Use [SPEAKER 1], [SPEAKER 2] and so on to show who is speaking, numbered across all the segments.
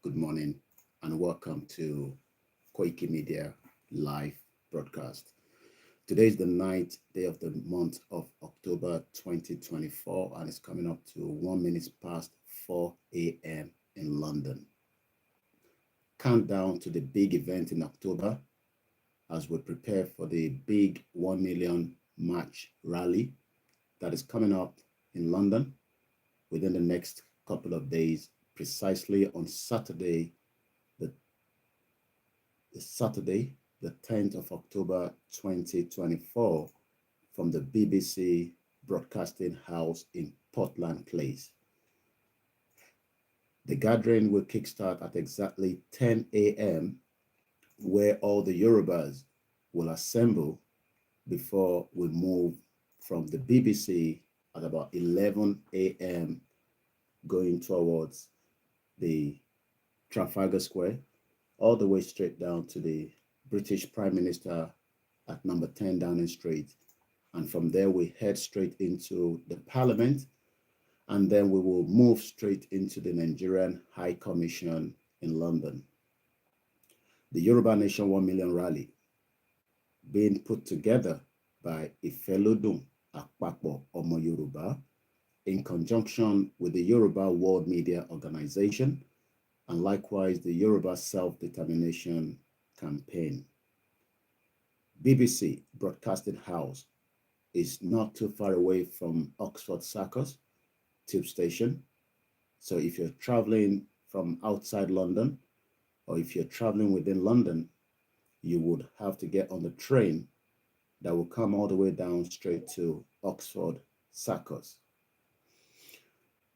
[SPEAKER 1] good morning, and welcome to Koikimedia live broadcast. Today is the 9th day of the month of October 2024, and it's coming up to 1 minute past 4 a.m. in London. Countdown to the big event in October as we prepare for the big 1 million March rally that is coming up in London within the next couple of days, precisely on Saturday, the 10th of October 2024, from the BBC Broadcasting House in Portland Place. The gathering will kickstart at exactly 10 a.m., where all the Yorubas will assemble before we move from the BBC at about 11 a.m. going towards the Trafalgar Square, all the way straight down to the British Prime Minister at number 10 Downing Street. And from there, we head straight into the Parliament, and then we will move straight into the Nigerian High Commission in London. The Yoruba Nation 1 Million Rally, being put together by Ifelodun Akpapo Omo Yoruba, in conjunction with the Yoruba World Media Organization, and likewise the Yoruba Self-Determination Campaign. BBC Broadcasting House is not too far away from Oxford Circus tube station. So if you're traveling from outside London, or if you're traveling within London, you would have to get on the train that will come all the way down straight to Oxford Circus.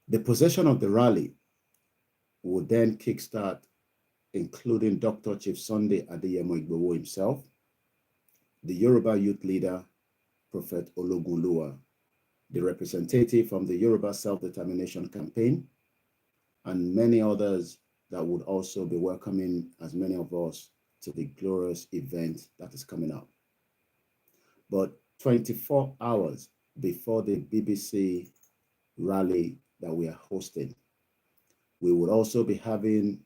[SPEAKER 1] The procession of the rally will then kickstart, including Dr. Chief Sunday Adeyemo Igboho himself, the Yoruba youth leader, Prophet Ologunlua, the representative from the Yoruba Self-Determination Campaign, and many others that would also be welcoming as many of us to the glorious event that is coming up. But 24 hours before the BBC rally that we are hosting, we will also be having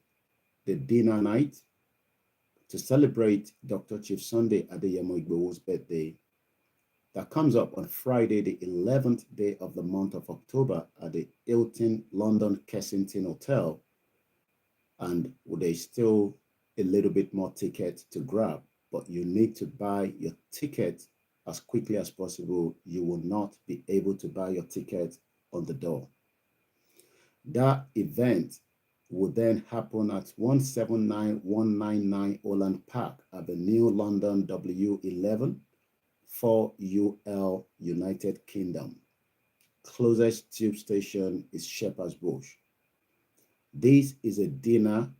[SPEAKER 1] the dinner night to celebrate Dr. Chief Sunday Adeyemo Igboho's birthday that comes up on Friday, the 11th day of the month of October at the Hilton London Kensington Hotel. And there's still a little bit more ticket to grab, but you need to buy your ticket as quickly as possible. You will not be able to buy your ticket on the door. That event will then happen at 179199 Holland Park at the New London W11 4UL, United Kingdom. Closest tube station is Shepherd's Bush. This is a dinner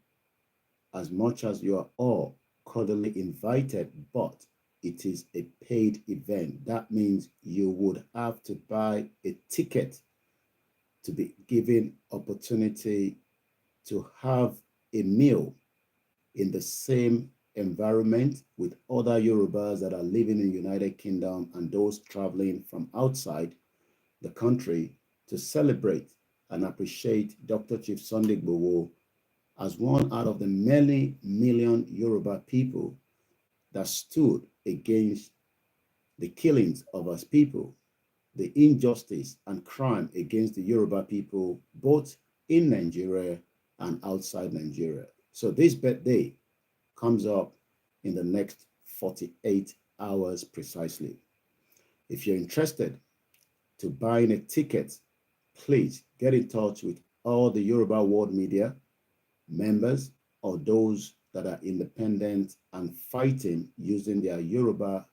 [SPEAKER 1] as much as you are all cordially invited, but it is a paid event. That means you would have to buy a ticket to be given opportunity to have a meal in the same environment with other Yorubas that are living in the United Kingdom and those traveling from outside the country to celebrate and appreciate Dr. Chief Sunday Igboho as one out of the many million Yoruba people that stood against the killings of us people, the injustice and crime against the Yoruba people, both in Nigeria and outside Nigeria. So this birthday comes up in the next 48 hours precisely. If you're interested to buying a ticket, please get in touch with all the Yoruba World Media members or those that are independent and fighting using their Yoruba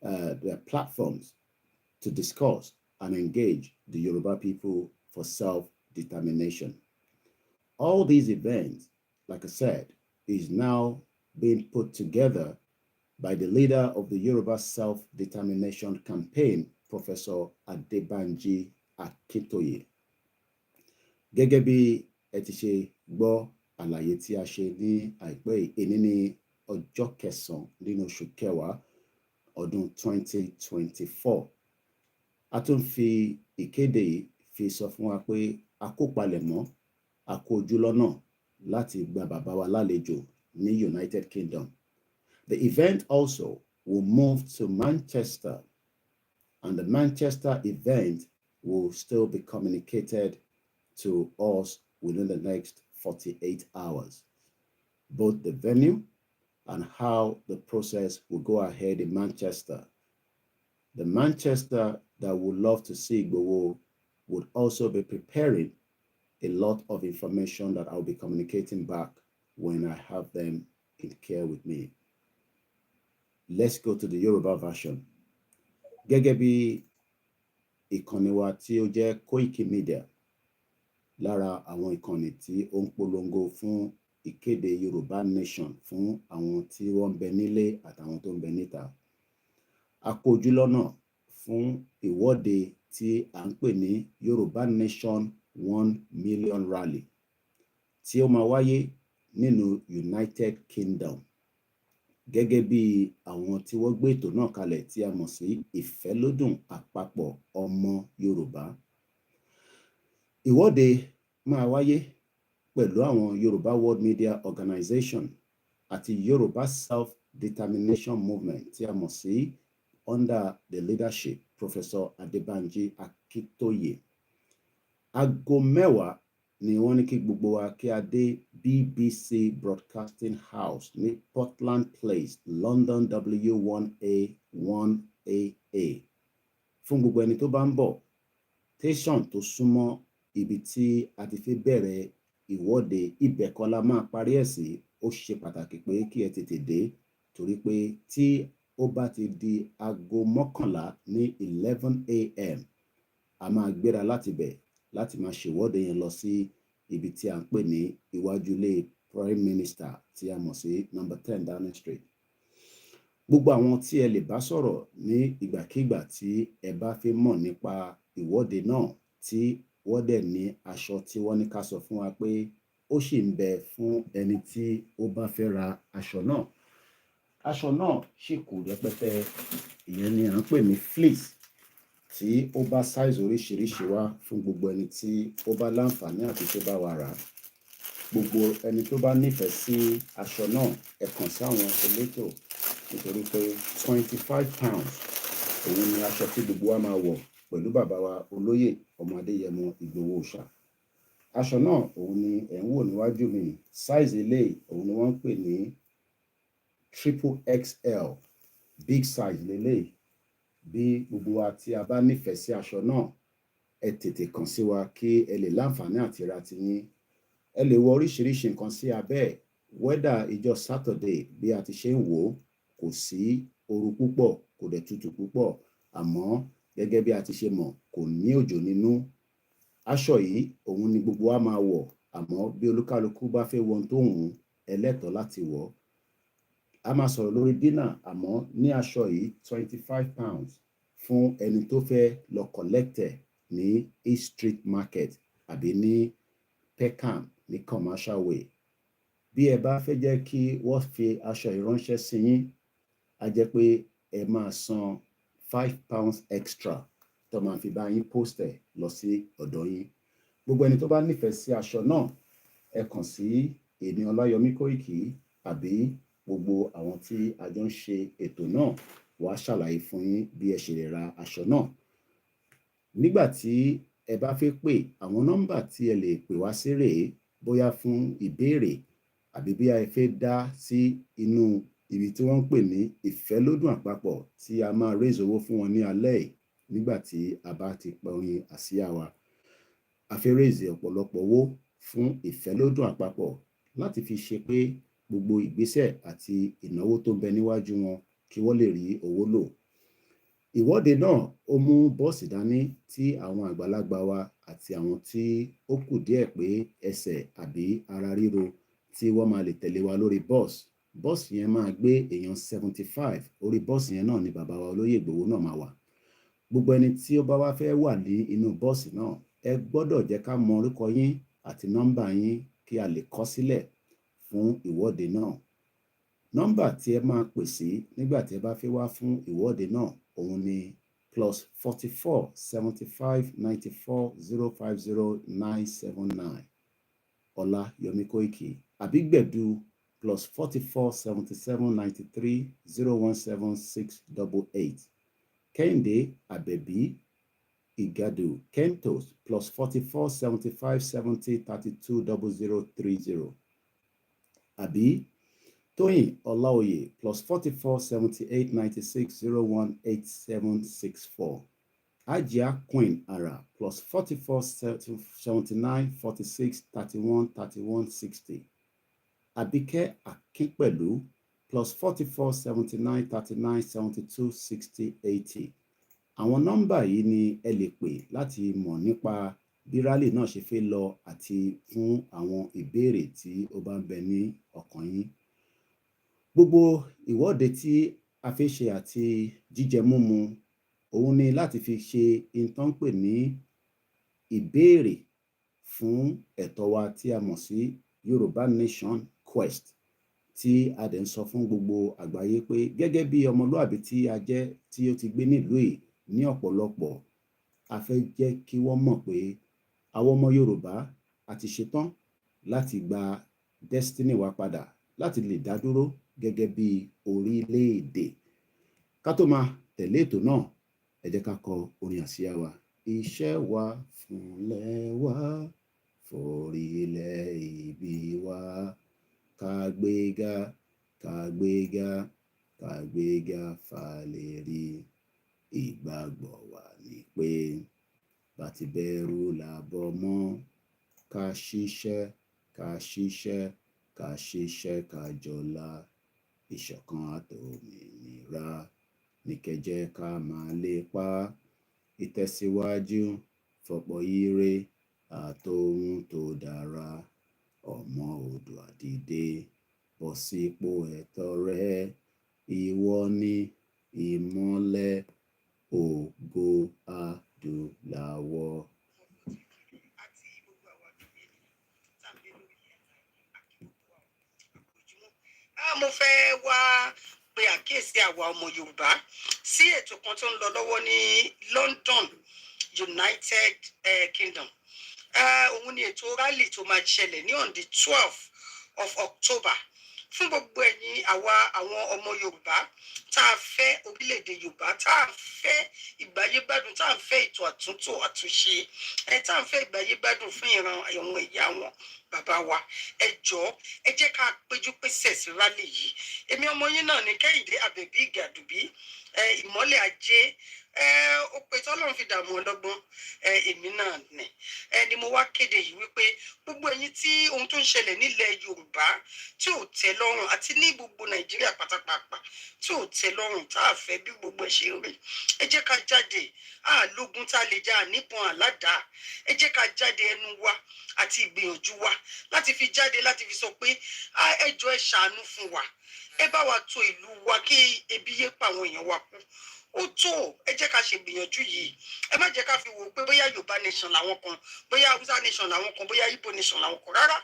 [SPEAKER 1] their platforms to discuss and engage the Yoruba people for self-determination. All these events, like I said, is now being put together by the leader of the Yoruba Self-Determination Campaign, Professor Adebanji Akintoye. Gẹ́gẹ́ bí ẹ ti ṣe gbọ́ àlàyé tí a ṣe ní àìpẹ́ èní ní ọjọ́ kẹsàn-án nínú oṣù kẹwàá ọdún 2024. A tún fi ìkéde yìí fi sọ fún wa pé a kó palẹ̀mọ́, a kó ojú lọ́nà láti gba bàbá wa lálejò ní United Kingdom. The event also will move to Manchester, and the Manchester event will still be communicated to us within the next 48 hours. Both the venue and how the process will go ahead in Manchester. The Manchester that would love to see Igboho would also be preparing a lot of information that I'll be communicating back when I have them in care with me. Let's go to the Yoruba version. Gẹ́gẹ́ bí ìkànnì wa tí ó jẹ́ Koikimedia, lára àwọn ìkànnì tí ó ń polongo fún ìkéde Yorùbá Nation fún àwọn tí wọ́n ń bẹ nílé àtàwọn tó ń bẹ níta. A kó ojú lọ́nà fún ìwọ́de tí à ń pè ní Yorùbá Nation 1 Million Rally tí ó máa wáyé nínú United Kingdom. Gẹ́gẹ́ bí àwọn tí wọ́n gbé ètò náà kalẹ̀ tí a mọ̀ sí ìfẹ́lódùn àpapọ̀ ọmọ Yorùbá. Ìwọ́de máa wáyé pẹ̀lú àwọn Yorùbá World Media Organization àti Yorùbá Self-Determination Movement tí a mọ̀ sí under the leadership Professor Adebanji Akitoye. Aago 10 ni wọ́n ní kí gbogbo wa kí a dé BBC Broadcasting House ní Portland Place, London W1A 1AA. Fún gbogbo ẹni tó bá ń bọ̀, tẹ̀sán tó súnmọ́ ibi tí a ti fi bẹ̀rẹ̀ ìwọ́de ibẹ̀ kọ́ la máa parí ẹ̀ sí. Ó ṣe pàtàkì pé kí ẹ tètè dé, torí pé tí ó bá ti di aago 11 ní 11 a.m. a máa gbéra láti bẹ̀ láti máa ṣèwọ́de yẹn lọ sí ibi tí a ń pè ní iwájú ilé Prime Minister tí a mọ̀ sí number 10 Downing Street. Gbogbo àwọn tí ẹ lè bá sọ̀rọ̀ ní ìgbàkígbà tí ẹ bá fẹ́ mọ̀ nípa ìwọ́de náà, tí wọ́n dẹ̀ ní aṣọ tí wọ́n ní ká sọ fún wa pé ó sì ń bẹ fún ẹni tí ó bá fẹ́ ra aṣọ náà. Aṣọ náà sì kù rẹpẹtẹ, ìyẹn ni à ń pè ní fleece, tí ó bá size oríṣiríṣi wá fún gbogbo ẹni tí ó bá láǹfààní àti tó bá wa rà. Gbogbo ẹni tó bá nífẹ̀ẹ́ sí aṣọ náà, ẹ kàn sí àwọn elétò, nítorí pé £25 òun ni aṣọ tí gbogbo wa máa wọ̀ pẹ̀lú bàbá wa olóyè ọmọ Adéyẹmọ Ìgbòho Òòṣà. Aṣọ náà òun ni ẹ̀ ń wò níwájú mi. Size eléyìí òun ni wọ́n ń pè ní XXL, big size lélẹ́yìí. Bí gbogbo wa tí a bá nífẹ̀ẹ́ sí aṣọ náà, ẹ tètè kàn sí wa kí ẹ lè láǹfààní àti ra tiyín. Ẹ lè wọ oríṣiríṣi nǹkan sí abẹ́ ẹ̀. Wẹ́dà ìjọ Saturday bí a ti ṣe ń wò ó, kò sí ooru púpọ̀, kò dẹ̀ tutù púpọ̀, àmọ́ gẹ́gẹ́ bí a ti ṣe mọ̀, kò ní òjò nínú. Aṣọ yìí òun ni gbogbo wa máa wọ̀, àmọ́ bí olúkálukú bá fẹ́ wọ ohun tó wù ú, ẹ lẹ́tọ̀ọ́ láti wọ̀. A máa sọ̀rọ̀ lórí dínà, àmọ́ ní aṣọ yìí £25 fún ẹni tó fẹ́ lọ collect ní East Street Market àbí ní Peckham ní Commercial Way. Bí ẹ bá fẹ́ jẹ́ kí wọ́n fi aṣọ ìránṣẹ́ sí yín, a jẹ́ pé ẹ máa san £5 extra tó máa fi bá yín post ẹ̀ lọ sí ọ̀dọ̀ yín. Gbogbo ẹni tó bá nífẹ̀ẹ́ sí aṣọ náà, ẹ kàn sí èmi Ọláyọmí Kóìkì àbí gbogbo àwọn tí a jọ ń ṣe ètò náà, wàá ṣàlàyé fún yín bí ẹ ṣe lè ra aṣọ náà. Nígbà tí ẹ bá fẹ́ pè, àwọn nọ́mbà tí ẹ lè pè wá sí rèé, bóyá fún ìbéèrè àbí bí ẹ fẹ́ dá sí inú ibi tí wọ́n ń pè ní ìfẹ́lódùn àpapọ̀ tí a máa raise owó fún wọn ní alẹ́ yìí. Nígbà tí a bá ti pa oyin àsíá wa, a fẹ́ raise ọ̀pọ̀lọpọ̀ owó fún ìfẹ́lódùn àpapọ̀ láti fi ṣe pé gbogbo ìgbésẹ̀ àti ìnáwó tó ń bẹ níwájú wọn kí wọ́n lè rí owó lò. Ìwọ́de náà ó mú bọ́ọ̀sì dání tí àwọn àgbàlagbà wa àti àwọn tí ó kù díẹ̀ pé ẹsẹ̀ àbí ara ríro tí wọ́n máa lè tẹ̀lé wa lórí bọ́ọ̀sì. Bọ́ọ̀sì yẹn máa gbé èèyàn 75. Orí bọ́ọ̀sì yẹn náà ni bàbá wa olóyè Ìgbòho náà máa wà. Gbogbo ẹni tí ó bá wá fẹ́ wà ní inú bọ́ọ̀sì náà, ẹ gbọ́dọ̀ jẹ́ ká mọ orúkọ yín àti nọ́mbà yín kí a lè kọ sílẹ̀ fún ìwọ́de náà. Nọ́mbà tí ẹ máa pè sí nígbà tí ẹ bá fẹ́ wá fún ìwọ́de náà òun ni +44 75 94 050 979. OLAYOMI KOIKI. Abigbedu +44 77 93 017 688. Kehinde Abebi Igadu Kentos +44 75 70 32 0030. Abi Toyin Olaoye +44 78 96 01 8764. Ajia Queen Ara +44 79 46 31 31 60. Abike Akinpelu +44 79 39 72 60 80. Àwọn nọ́mbà yìí ni ẹ lè pè láti mọ̀ nípa bí rally náà ṣe fẹ́ lọ àti fún àwọn ìbéèrè tí ó bá ń bẹ ní ọkàn yín. Gbogbo ìwọ́de tí a fẹ́ ṣe àti jíjẹ múmu òun ni láti fi ṣe ìtàn pè ní ìbéèrè fún ẹ̀tọ́ wa tí a mọ̀ sí Yorùbá Nation Quest, tí a dẹ̀ ń sọ fún gbogbo àgbáyé pé gẹ́gẹ́ bí ọmọlúàbí tí a jẹ́ tí ó ti gbé nílùú yìí ní ọ̀pọ̀lọpọ̀, a fẹ́ jẹ́ kí wọ́n mọ̀ pé àwọn ọmọ Yorùbá a ti ṣetán láti gba destiny wa padà láti lè dá dúró gẹ́gẹ́ bí orílẹ̀-èdè. Ká tó máa tẹ̀lé ètò náà, ẹ jẹ́ ká kọ orin àsíá wa. Iṣẹ́ wa fúnlẹ̀ wa, forílẹ̀ ìbí wa, ká gbéga, ká gbéga, ká gbéga fàlérí. Ìgbàgbọ́ wa ni pé bá ti bẹ̀rù làbọ̀ mọ́, ká ṣiṣẹ́, ká ṣiṣẹ́, ká ṣiṣẹ́, ká jọlá. Ìṣọ̀kan àtòmìnira ní kẹ́jẹ́ ká máa lépa. Ìtẹ̀síwájú fọ̀pọ̀ ire àtòhun tó dára. Ọmọ Oòduà dìde, bọ́ sípò ẹ̀tọ́ rẹ. Ìwọ ni ìmọ́lẹ̀ ògo adúláwọ̀.
[SPEAKER 2] Mo fẹ́ wá pe àkíyèsí àwa ọmọ Yorùbá sí ètò kan tó ń lọ lọ́wọ́ ní London, United Kingdom. Òun ni ètò rally tó máa ṣẹlẹ̀ ní on the 12th of October. Fún gbogbo ẹ̀yin àwọn ọmọ Yorùbá tá a fẹ́ orílẹ̀-èdè Yorùbá, tá a fẹ́ ìgbáyégbádùn, tá a fẹ́ ètò àtúntò àtúnṣe, tá a fẹ́ ìgbáyégbádùn fún ìran àwọn ìyá wọn, bàbá wa. Ẹ jọ̀ọ́, ẹ jẹ́ ká péjú pésẹ̀ sí rally yìí. Èmi ọmọ yín náà ni Kẹ́hìndé Àbẹ̀bí Ìgàdùbí, ìmọ́lẹ̀ ajé, ó pe tọ́lọ́run fi dààmú ọlọ́gbọ́n, èmi náà ni mo wá kéde yìí wípé gbogbo ẹ̀yin tí ohun tó ń ṣẹlẹ̀ nílẹ̀ Yorùbá tí ò tẹ́ lọ́rùn àti ní gbogbo Nàìjíríà pátápátá tí ò tẹ́ lọ́rùn, tá a fẹ́ bí gbogbo ẹ̀ ṣe ń rí, ẹ jẹ́ ká jáde. Lógun tá a lè jà nípọn àládàá, ẹ jẹ́ ká jáde ẹnu wa àti ìgbìyànjú wa láti fi jáde láti fi sọ pé ẹ jọ̀ọ́ ẹ ṣàánú fún wa, ẹ bá wa tò ìlú wa kí ebi yé pa àwọn èèyàn wa kú. Ó tó, ẹ jẹ́ ká ṣe gbìyànjú yìí. Ẹ má jẹ́ ká fi wò pé bóyá Yorùbá nation làwọn kan, bóyá Hausa nation làwọn kan, bóyá Igbo nation làwọn kan. Rárá,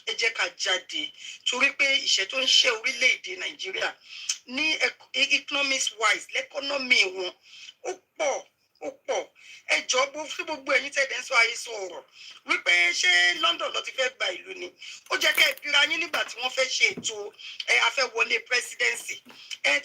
[SPEAKER 2] ẹ jẹ́ ká jáde torí pé ìṣẹ́ tó ń ṣe orílẹ̀-èdè Nàìjíríà ní economics wise, lẹ́kọ́nọ́mì wọn ó pọ̀, ó pọ̀. Ẹ jọ̀ọ́ bó fún gbogbo ẹ̀yin tẹ̀dẹ̀ ń sọ ayé sọ ọ̀rọ̀ wípé ṣé London ló ti fẹ́ gba ìlú ni. Ó jẹ́ kẹ́ ẹ bíra yín nígbà tí wọ́n fẹ́ ṣe ètò afẹ́wọlé presidency.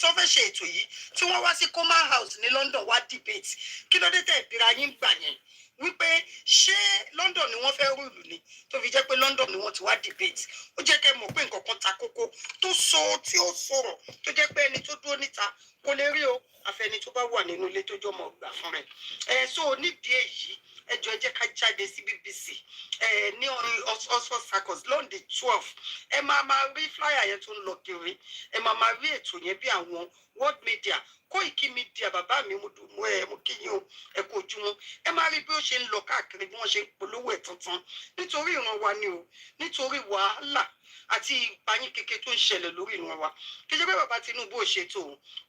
[SPEAKER 2] Tó fẹ́ ṣe ètò yìí tí wọ́n wá sí Coman House ní London wá debate. Kí ló dé tẹ̀ bíra yín gbà yẹn wípé ṣé London ni wọ́n fẹ́ rúùlù ni, tó fi jẹ́ pé London ni wọ́n ti wá debate. Ó jẹ́ kẹ́ mọ̀ pé nǹkan kan ta kókó tó sọ tí ó sọ̀rọ̀ tó jẹ́ pé ẹni tó dúró níta kò lè rí o, àfẹni tó bá wà nínú ilé tó jọmọ gbà fún rẹ̀. So nídìí èyí, ẹ jọ̀ọ́ ẹ jẹ́ ká jáde sí BBC ní Oxford Circus London 12. Ẹ máa rí flyer yẹn tó ń lọ kiri, ẹ máa rí ètò yẹn bí àwọn world media, Koikimedia, bàbá mi mo kí yín o, ẹ kú ojúmọ́. Ẹ máa rí bí ó ṣe ń lọ káàkiri, bí wọ́n ṣe ń polówó ẹ̀ tuntun nítorí ìran wa ni o, nítorí wàhálà àti ìpayín kékeré tó ń ṣẹlẹ̀ lórí ìran wa. Kí ṣe pé bàbá Tinubu ò ṣètò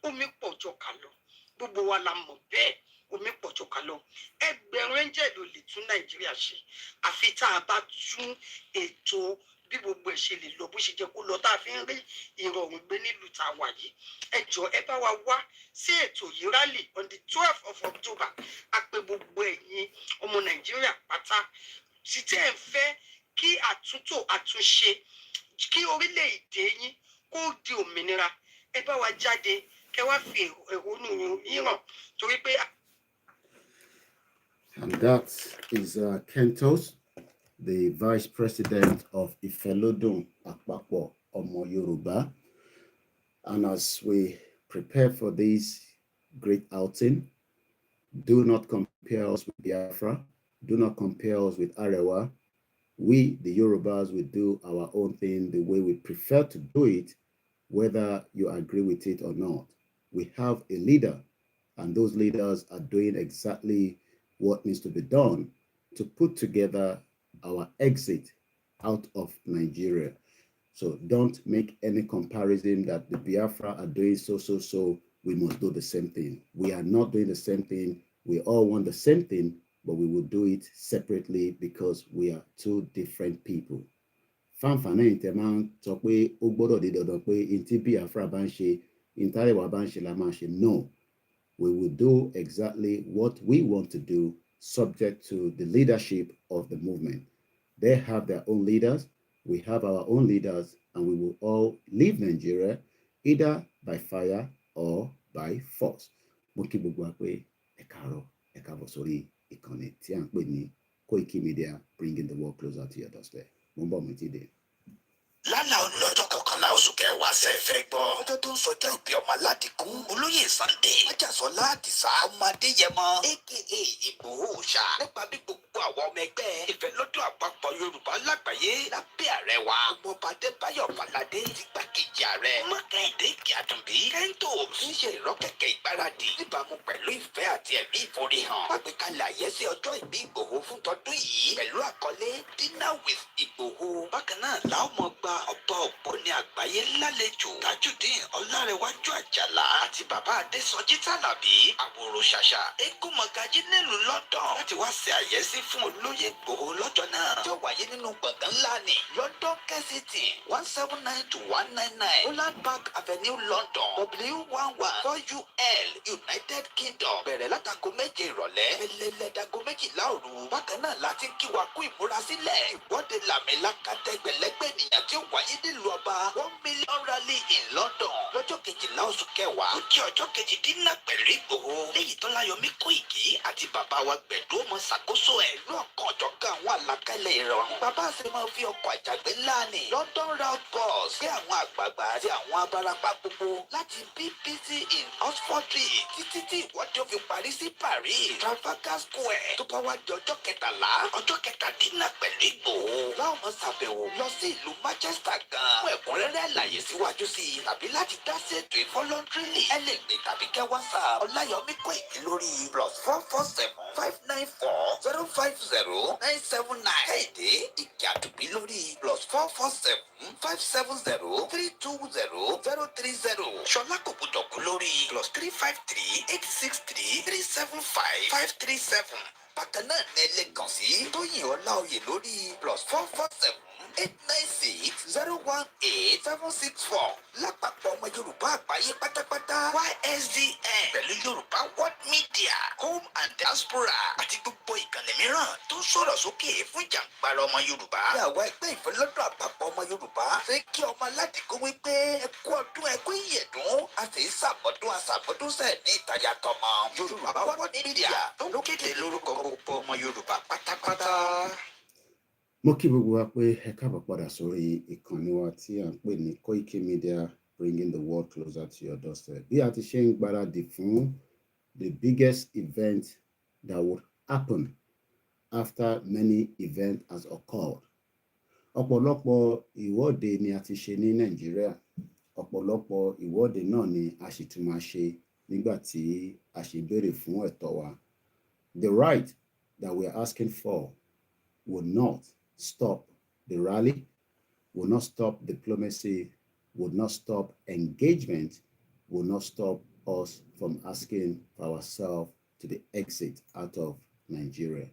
[SPEAKER 2] omi pọ̀ jọ ká lọ, gbogbo wa la mọ̀ bẹ́ẹ̀, omi pọ̀ jọ ká lọ. Ẹgbẹ̀rún ẹ̀jẹ̀ ló lè tún Nàìjíríà ṣe àfi tá a bá tún ètò bí gbogbo ẹ̀ ṣe lè lọ bó ṣe jẹ́ kó lọ, tá a fi ń rí ìrọ̀rùn gbé nílùú tá a wà yìí. Ẹ jọ̀ọ́ ẹ bá wa wá sí ètò yìí rally on the 12th of October. A pè gbogbo ẹ̀yin ọmọ Nàìjíríà pátá tí tẹ́ ẹ̀ ń fẹ́ kí àtúntò àtúnṣe kí orílẹ̀-èdè yín kó di òmìnira ẹ bá wa jáde kẹ wá fi ẹ̀hónú yín hàn torí pé.
[SPEAKER 1] And that is Kentos, the Vice President of Ifelodun Apapo Omo Yoruba. And as we prepare for this great outing, do not compare us with Biafra. Do not compare us with Arewa. We, the Yorubas, will do our own thing the way we prefer to do it, whether you agree with it or not. We have a leader, and those leaders are doing exactly what needs to be done to put together our exit out of Nigeria. So don't make any comparison that the Biafra are doing so, we must do the same thing. We are not doing the same thing. We all want the same thing, but we will do it separately because we are two different people. Fanfana Inteman sọ pé ó gbọ́dọ̀ di dandan pé ntí Biafra bá ń ṣe, ntárẹ̀wá bá ń ṣe la máa ṣe. No, we will do exactly what we want to do, subject to the leadership of the movement. They have their own leaders. We have our own leaders, and we will all leave Nigeria either by fire or by force. Mo kí gbogbo wa pé ẹ káàárọ̀, ẹ káàbọ̀ sórí ìkànnì tí à ń pè ní Koikimedia, bringing the world closer to your doorstep. Mo ń bọ̀ mo ti dé.
[SPEAKER 3] Lálà ọlọ́jọ́ kọkànlá oṣù kẹwàá ṣẹ̀fẹ̀ gbọ́. Ọjọ́ tó ń sọjọ́ ìbí ọmọ aládìkún olóyè Sunday Májàsọ́lá Àdìsá ọmọ Adéyẹmọ aka Igboho ṣá nípa bí gbogbo àwọn ọmọ ẹgbẹ́ ìfẹ́lọ́dún àpapọ̀ Yorùbá lágbàáyé lábẹ́ ààrẹ wa ọmọọba Adébáyọ̀ Fáládé ti gbákejì ààrẹ Mákindé Kíadùnbí kẹ́ńtò ń ṣe ìrọ́kẹ̀kẹ̀ ìgbáradì níbàámu pẹ̀lú ìfẹ́ àti ẹ̀mí ìforihàn. Pàgbékalẹ̀ àyẹ́sí ọjọ́ ìbí Ìgbòho fún tọdún yìí pẹ̀lú àkọlé Dinner with Ìgbòho. Bákan náà làwọn ọmọ gba ọba ògbóni àgbáyé lálejò Tajudeen Ọlárẹ̀wájú Àjàlá àti bàbá Adésọjí Tàlàbí àwòrò ṣàṣà eégún mọ̀gájí nílùú London láti wá ṣe àyẹ́sí fún olóyè Ìgbòho lọ́jọ́ náà tí ó wáyé nínú gbọ̀ngàn ńlá ní London Kensington 179-199 Holland Park Avenue London W11 United Kingdom bẹ̀rẹ̀ látago 7 ìrọ̀lẹ́ ẹlẹ́lẹ́dago 12 òru. Bákan náà láti kí wa kú ìmúrasílẹ̀ ìwọ́de làmìlaka tẹgbẹ̀lẹ́gbẹ̀ ènìyàn tí ó wáyé nílùú ọba 1 million rally in London lọ́jọ́ 12 oṣù kẹwàá ó jẹ́ ọjọ́ kejì dínà pẹ̀lú Ìgbòho lẹ́yìn tó Ọláyọmí Kóìkì àti bàbá wa Gbẹ̀du ọmọ ṣàkóso ẹ̀ lọ́kàn ọ̀jọ̀gán àwọn àlàkalẹ̀ ìrọ̀rùn. Bàbá ṣe máa fi ọkọ̀ àjàgbé ńlá ní London route bus gbé àwọn àgbààgbà àti àwọn abarapá gbogbo láti BBC in Oxford Street títí tí ìwọ́de ó fi parí sí Paris Trafalgar Square tó bá wá di ọjọ́ 13 ọjọ́ kẹtàdínà pẹ̀lú Ìgbòho láwọn máa ṣàbẹ̀wò lọ sí ìlú Manchester gan. Fún ẹ̀kúnrẹ́rẹ́ àlàyé síwájú sí i tàbí láti dá sí ètò ìfọlọ́ntìrìlì ẹ lè gbé tàbí kẹ́ WhatsApp Ọláyọmí Kóìkì lórí +447-594-050-979 Kẹ́hìndé Ìkíadùnbí lórí +447-570-320-030 Ṣọlá Kòbùdọ̀kú lórí +353-863-375-537. Bákan náà ní ẹlẹ́gàn sí Tóyìn Ọláoyè lórí +447-896-018-764 lápapọ̀ ọmọ Yorùbá àgbáyé pátápátá YSDN pẹ̀lú Yorùbá World Media Home and Diaspora àti gbogbo ìkànnì mìíràn tó ń sọ̀rọ̀ sókè fún ìjàǹgbara ọmọ Yorùbá. Ní àwọn ẹgbẹ́ ìfẹ́lọ́dún àpapọ̀ ọmọ Yorùbá ṣe kí ọmọ aládìgún wípé ẹ kú ọdún ẹ kú ìyẹ̀dún a sì ń ṣàbọ̀dún aṣàbọ̀dún sẹ̀ ní ìtajà tọmọ. Yorùbá World Media ló kéde lórúkọ gbogbo ọmọ Yorùbá pátápátá.
[SPEAKER 1] Mo kí gbogbo wa pé ẹ káàbọ̀ padà sórí ìkànnì wa tí à ń pè ní Koikimedia, bringing the world closer to your doorstep. Bí a ti ṣe ń gbáradì fún the biggest event that would happen after many events has occurred. Ọ̀pọ̀lọpọ̀ ìwọ́de ni a ti ṣe ní Nàìjíríà. Ọ̀pọ̀lọpọ̀ ìwọ́de náà ni a sì tún máa ṣe nígbà tí a ṣe béèrè fún ẹ̀tọ́ wa. The right that we are asking for will not stop the rally, will not stop diplomacy, will not stop engagement, will not stop us from asking for ourselves to the exit out of Nigeria.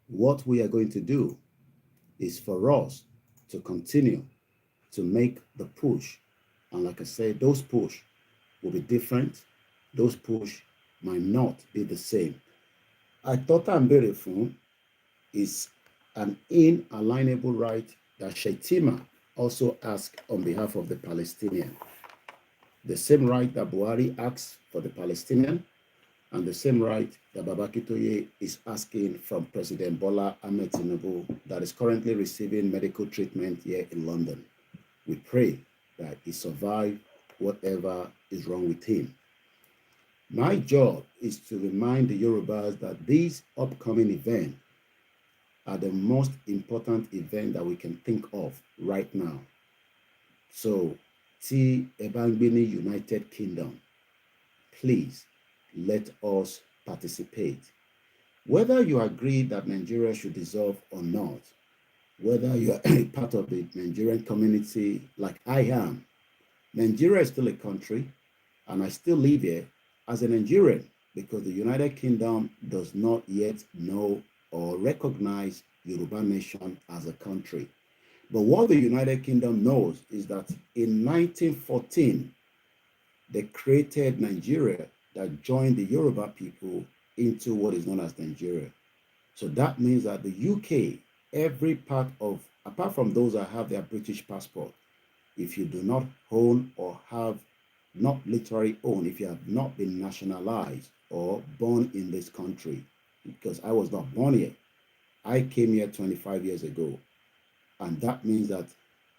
[SPEAKER 1] What we are going to do is for us to continue to make the push. And like I said, those push will be different. Those push might not be the same. I thought I'm very fun is an inalienable right that Shetima also asked on behalf of the Palestinian. The same right that Buhari asked for the Palestinian, and the same right that Babakitoye is asking from President Bola Ahmed Tinubu that is currently receiving medical treatment here in London. We pray that he survive whatever is wrong with him. My job is to remind the Yorubas that these upcoming events are the most important event that we can think of right now. So, T. Ebangbini United Kingdom, please let us participate. Whether you agree that Nigeria should dissolve or not, whether you are a part of the Nigerian community like I am, Nigeria is still a country, and I still live here as a Nigerian because the United Kingdom does not yet know or recognize Yoruba nation as a country. But what the United Kingdom knows is that in 1914, they created Nigeria that joined the Yoruba people into what is known as Nigeria. So that means that the UK, every part of, apart from those that have their British passport, if you do not own or have not literally own, if you have not been nationalized or born in this country, because I was not born here. I came here 25 years ago. And that means that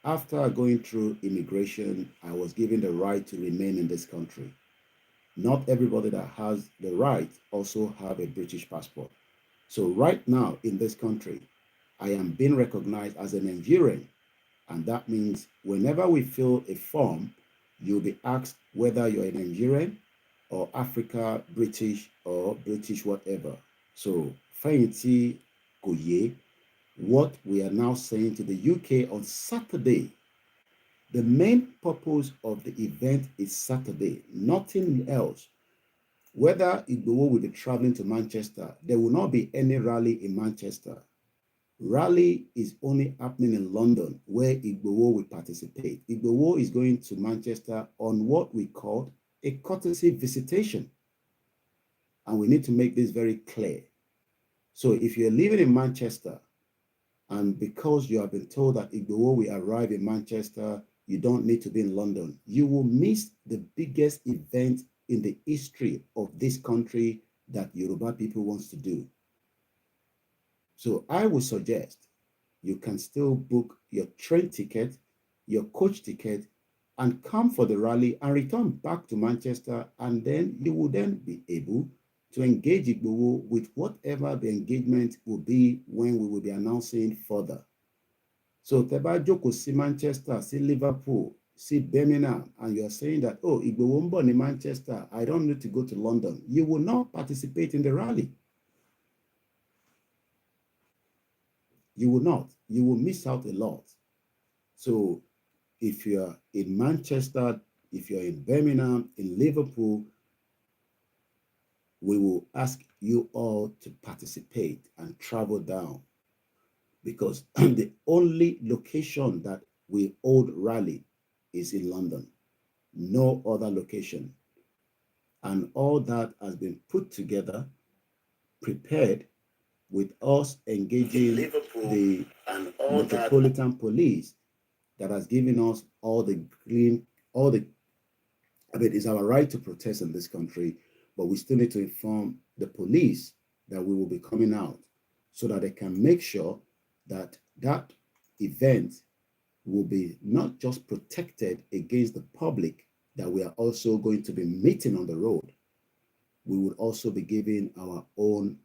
[SPEAKER 1] after going through immigration, I was given the right to remain in this country. Not everybody that has the right also have a British passport. So right now in this country, I am being recognized as a Nigerian. And that means whenever we fill a form, you'll be asked whether you're a Nigerian or Africa, British, or British whatever. So, Fayinti Koye, what we are now saying to the UK on Saturday, the main purpose of the event is Saturday, nothing else. Whether Igboho will be traveling to Manchester, there will not be any rally in Manchester. Rally is only happening in London, where Igboho will participate. Igboho is going to Manchester on what we call a courtesy visitation. And we need to make this very clear. So if you're living in Manchester, and because you have been told that Igboho will arrive in Manchester, you don't need to be in London, you will miss the biggest event in the history of this country that Yoruba people wants to do. So I would suggest you can still book your train ticket, your coach ticket, and come for the rally and return back to Manchester, and then you will then be able to engage Igboho with whatever the engagement will be when we will be announcing further. So Teba Joko see Manchester, see Liverpool, see Birmingham, and you are saying that, oh, Igboho Mbo in Manchester, I don't need to go to London. You will not participate in the rally. You will not. You will miss out a lot. So if you're in Manchester, if you're in Birmingham, in Liverpool, we will ask you all to participate and travel down, because the only location that we hold rally is in London, no other location. And all that has been put together, prepared, with us engaging the Metropolitan Police that has given us all the green, I mean, it's our right to protest in this country, but we still need to inform the police that we will be coming out so that they can make sure that that event will be not just protected against the public, that we are also going to be meeting on the road. We would also be giving our own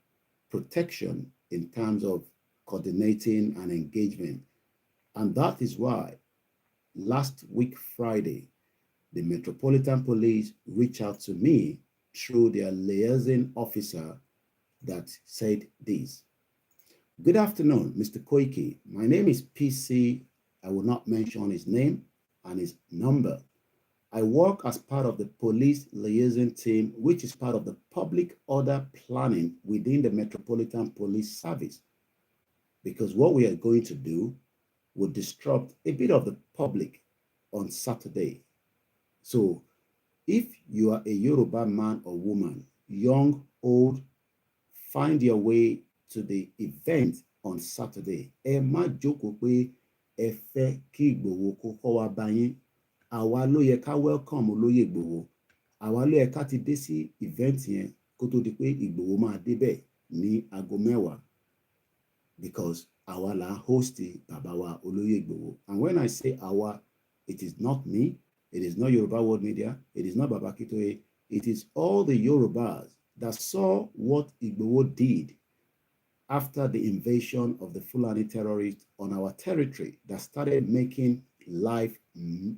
[SPEAKER 1] protection in terms of coordinating and engagement. And that is why last week, Friday, the Metropolitan Police reached out to me through their liaison officer that said this. Good afternoon, Mr. Koiki. My name is PC. I will not mention his name and his number. I work as part of the police liaison team, which is part of the public order planning within the Metropolitan Police Service. Because what we are going to do will disrupt a bit of the public on Saturday. So if you are a Yoruba man or woman, young, old, find your way to the event on Saturday. Ẹ má jókòó pé ẹ fẹ́ kí Ìgbòho kó kọ́ wa bá yín. Àwa ló yẹ ká welcome olóyè Ìgbòho. Àwa ló yẹ ká ti dé sí event yẹn kó tó di pé Ìgbòho máa débẹ̀ ní aago 10 because àwa là ń host bàbá wa olóyè Ìgbòho. And when I say àwa, it is not me, it is not Yoruba World Media, it is not Baba Akintoye, it is all the Yorubas that saw what Igboho did after the invasion of the Fulani terrorists on our territory that started making life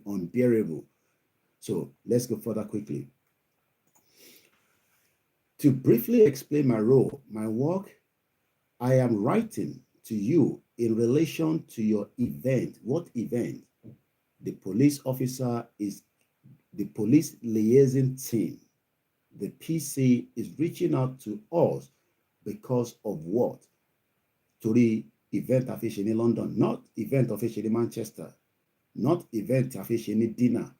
[SPEAKER 1] unbearable. So let's go further quickly. To briefly explain my role, my work, I am writing to you in relation to your event. What event? The police officer is the police liaison team. The PC is reaching out to us because of what? To the event official in London, not event official in Manchester, not event official in dinner.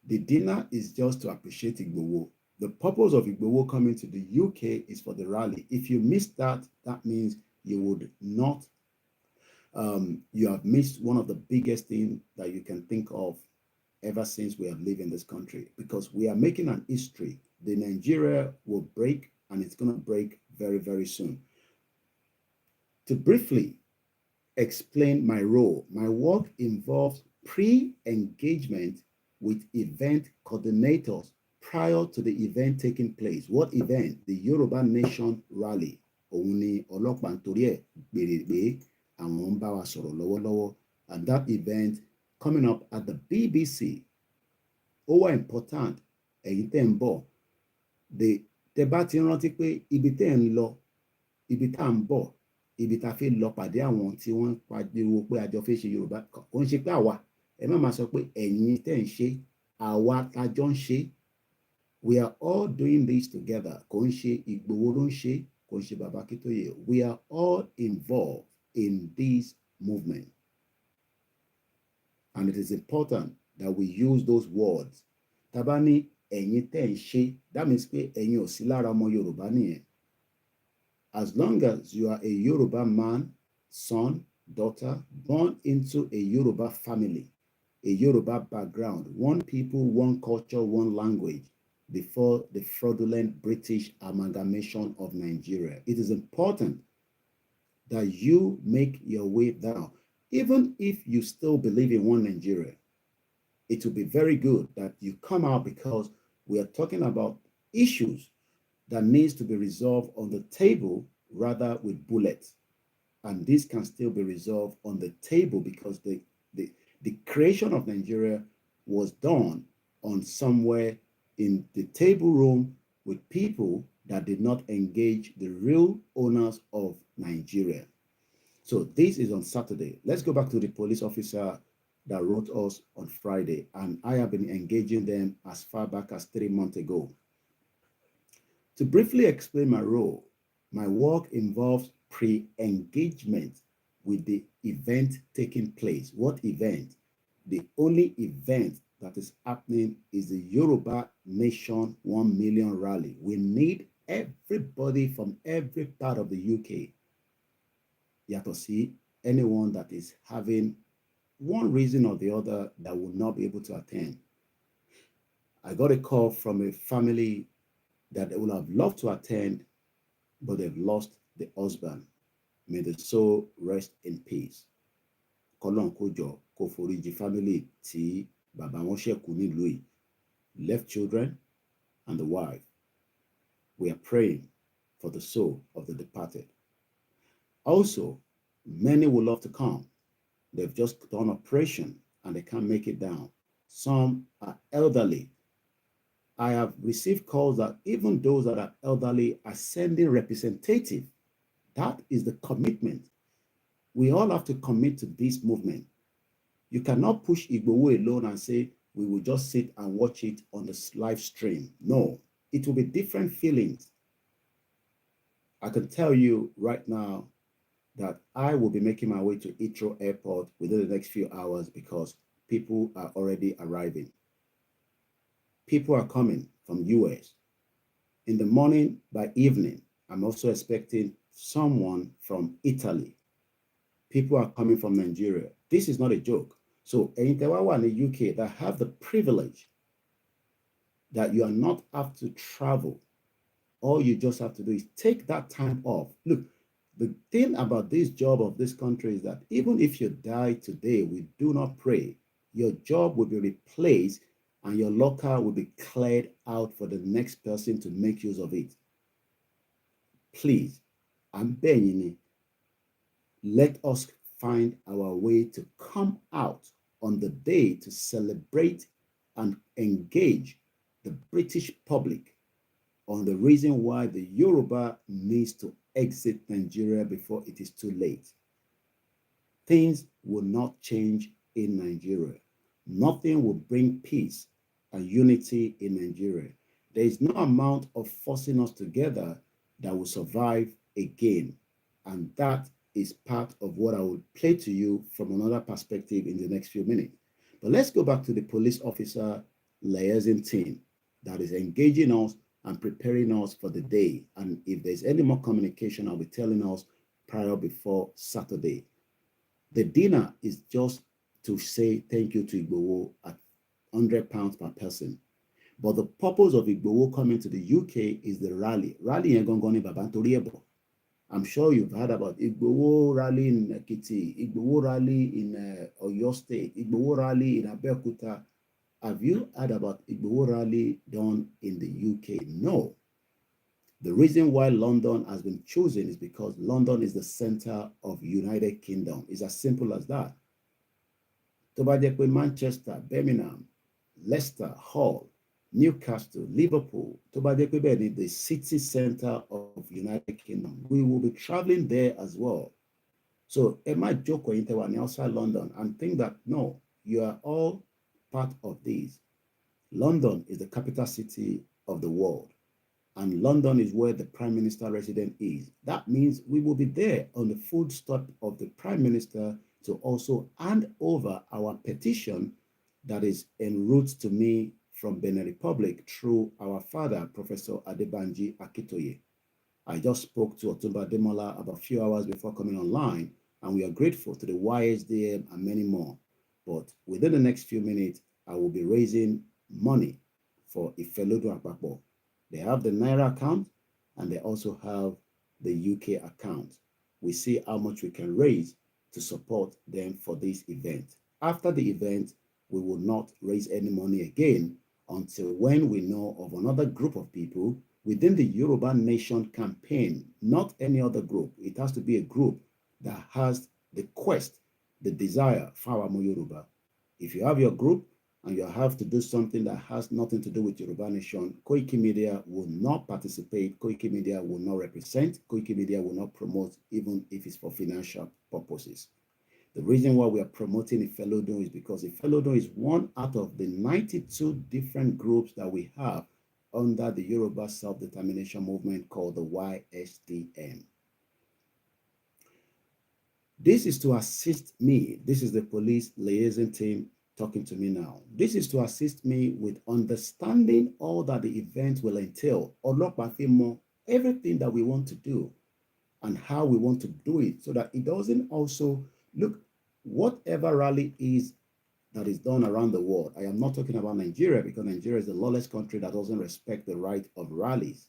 [SPEAKER 1] The dinner is just to appreciate Igboho. The purpose of Igboho coming to the UK is for the rally. If you miss that, that means you would not, you have missed one of the biggest things that you can think of ever since we have lived in this country, because we are making an history. The Nigeria will break, and it's going to break very, very soon. To briefly explain my role, my work involves pre-engagement with event coordinators prior to the event taking place. What event? The Yoruba Nation Rally. Òun ni ọlọ́pàá nítorí ẹ̀ béèrè pé àwọn ń bá wa sọ̀rọ̀ lọ́wọ́lọ́wọ́. And that event coming up at the BBC. Ó wà important, ẹ̀yin tẹ́ ń bọ̀. Tẹ́ bá ti rántí pé ibi tẹ́ ń lọ, ibi tá ń bọ̀, ibi tá fẹ́ lọ pàdé àwọn tí wọ́n pariwo pé àjọ fẹ́ ṣe Yorùbá, kò ń ṣe pé àwa. Ẹ má máa sọ pé ẹ̀yin tẹ́ ń ṣe, àwa tá jọ ń ṣe. We are all doing this together. Kò ń ṣe Ìgbòho ló ń ṣe, kò ń ṣe Baba Akintoye. We are all involved in this movement. And it is important that we use those words. Tá bá ní ẹ̀yin tẹ́ ń ṣe, that means pé ẹ̀yin ò sí lára ọmọ Yorùbá nìyẹn. As long as you are a Yoruba man, son, daughter, born into a Yoruba family, a Yoruba background, one people, one culture, one language, before the fraudulent British amalgamation of Nigeria, it is important that you make your way down. Even if you still believe in one Nigeria, it will be very good that you come out, because we are talking about issues that needs to be resolved on the table rather with bullets. And this can still be resolved on the table, because the creation of Nigeria was done on somewhere in the table room with people that did not engage the real owners of Nigeria. So this is on Saturday. Let's go back to the police officer that wrote us on Friday, and I have been engaging them as far back as 3 months ago. To briefly explain my role, my work involves pre-engagement with the event taking place. What event? The only event that is happening is the Yoruba Nation 1 million rally. We need everybody from every part of the UK. Yàtọ̀ sí anyone that is having one reason or the other that will not be able to attend. I got a call from a family that they would have loved to attend, but they've lost the husband. May the soul rest in peace. Kọ́lọ́n kó jọ kó foríjì family tí bàbá wọn ṣẹ́kù nílùú yìí, left children and the wife. We are praying for the soul of the departed. Also, many would love to come. They've just done operation and they can't make it down. Some are elderly. I have received calls that even those that are elderly are sending representative. That is the commitment. We all have to commit to this movement. You cannot push Igboho alone and say, we will just sit and watch it on the live stream. No, it will be different feelings. I can tell you right now that I will be making my way to Heathrow Airport within the next few hours, because people are already arriving. People are coming from US. In the morning, by evening, I'm also expecting someone from Italy. people are coming from Nigeria. This is not a joke. So, in the UK that have the privilege that you are not have to travel, all you just have to do is take that time off. Look, the thing about this job of this country is that even if you die today, we do not pray, your job will be replaced and your locker will be cleared out for the next person to make use of it. Please, I'm begging you, let us find our way to come out on the day to celebrate and engage the British public on the reason why the Yoruba needs to exit Nigeria before it is too late. Things will not change in Nigeria. Nothing will bring peace and unity in Nigeria. There is no amount of forcing us together that will survive again. And that is part of what I will play to you from another perspective in the next few minutes. But let's go back to the police officer liaison team that is engaging us and preparing us for the day. And if there's any more communication, I'll be telling us prior before Saturday. The dinner is just to say thank you to Igboho at £100 per person. But the purpose of Igboho coming to the UK is the rally. Rally in Gongoni Babantoriebo. I'm sure you've heard about Igboho rally in Ekiti, Igboho rally in Oyo State, Igboho rally in Abeokuta. Have you heard about Igboho rally done in the UK? No. The reason why London has been chosen is because London is the center of United Kingdom. It's as simple as that. Tó bá jẹ́ pé Manchester, Birmingham, Leicester, Hull, Newcastle, Liverpool, tó bá jẹ́ pé bẹ́ẹ̀ ni the city center of United Kingdom, we will be traveling there as well. So ẹ má jókòó yín tẹ́ wà ní outside London and think that no, you are all part of this. London is the capital city of the world, and London is where the Prime Minister resident is. That means we will be there on the footstep of the Prime Minister to also hand over our petition that is en route to me from Benin Republic through our father, Professor Adebanji Akitoye. I just spoke to Otumba Demola about a few hours before coming online, and we are grateful to the YSDM and many more. But within the next few minutes, I will be raising money for Ifelodo Akpapo. They have the Naira account and they also have the UK account. We see how much we can raise to support them for this event. After the event, we will not raise any money again until when we know of another group of people within the Yoruba Nation campaign, not any other group. It has to be a group that has the quest, the desire for our Yoruba. If you have your group and you have to do something that has nothing to do with Yoruba Nation, Koikimedia will not participate, Koikimedia will not represent, Koikimedia will not promote, even if it's for financial purposes. The reason why we are promoting Ifelodun is because Ifelodun is one out of the 92 different groups that we have under the Yoruba Self-Determination Movement called the YSDM. This is to assist me. This is the police liaison team talking to me now. This is to assist me with understanding all that the event will entail, everything that we want to do and how we want to do it, so that it doesn't also look, whatever rally is that is done around the world. I am not talking about Nigeria, because Nigeria is a lawless country that doesn't respect the right of rallies.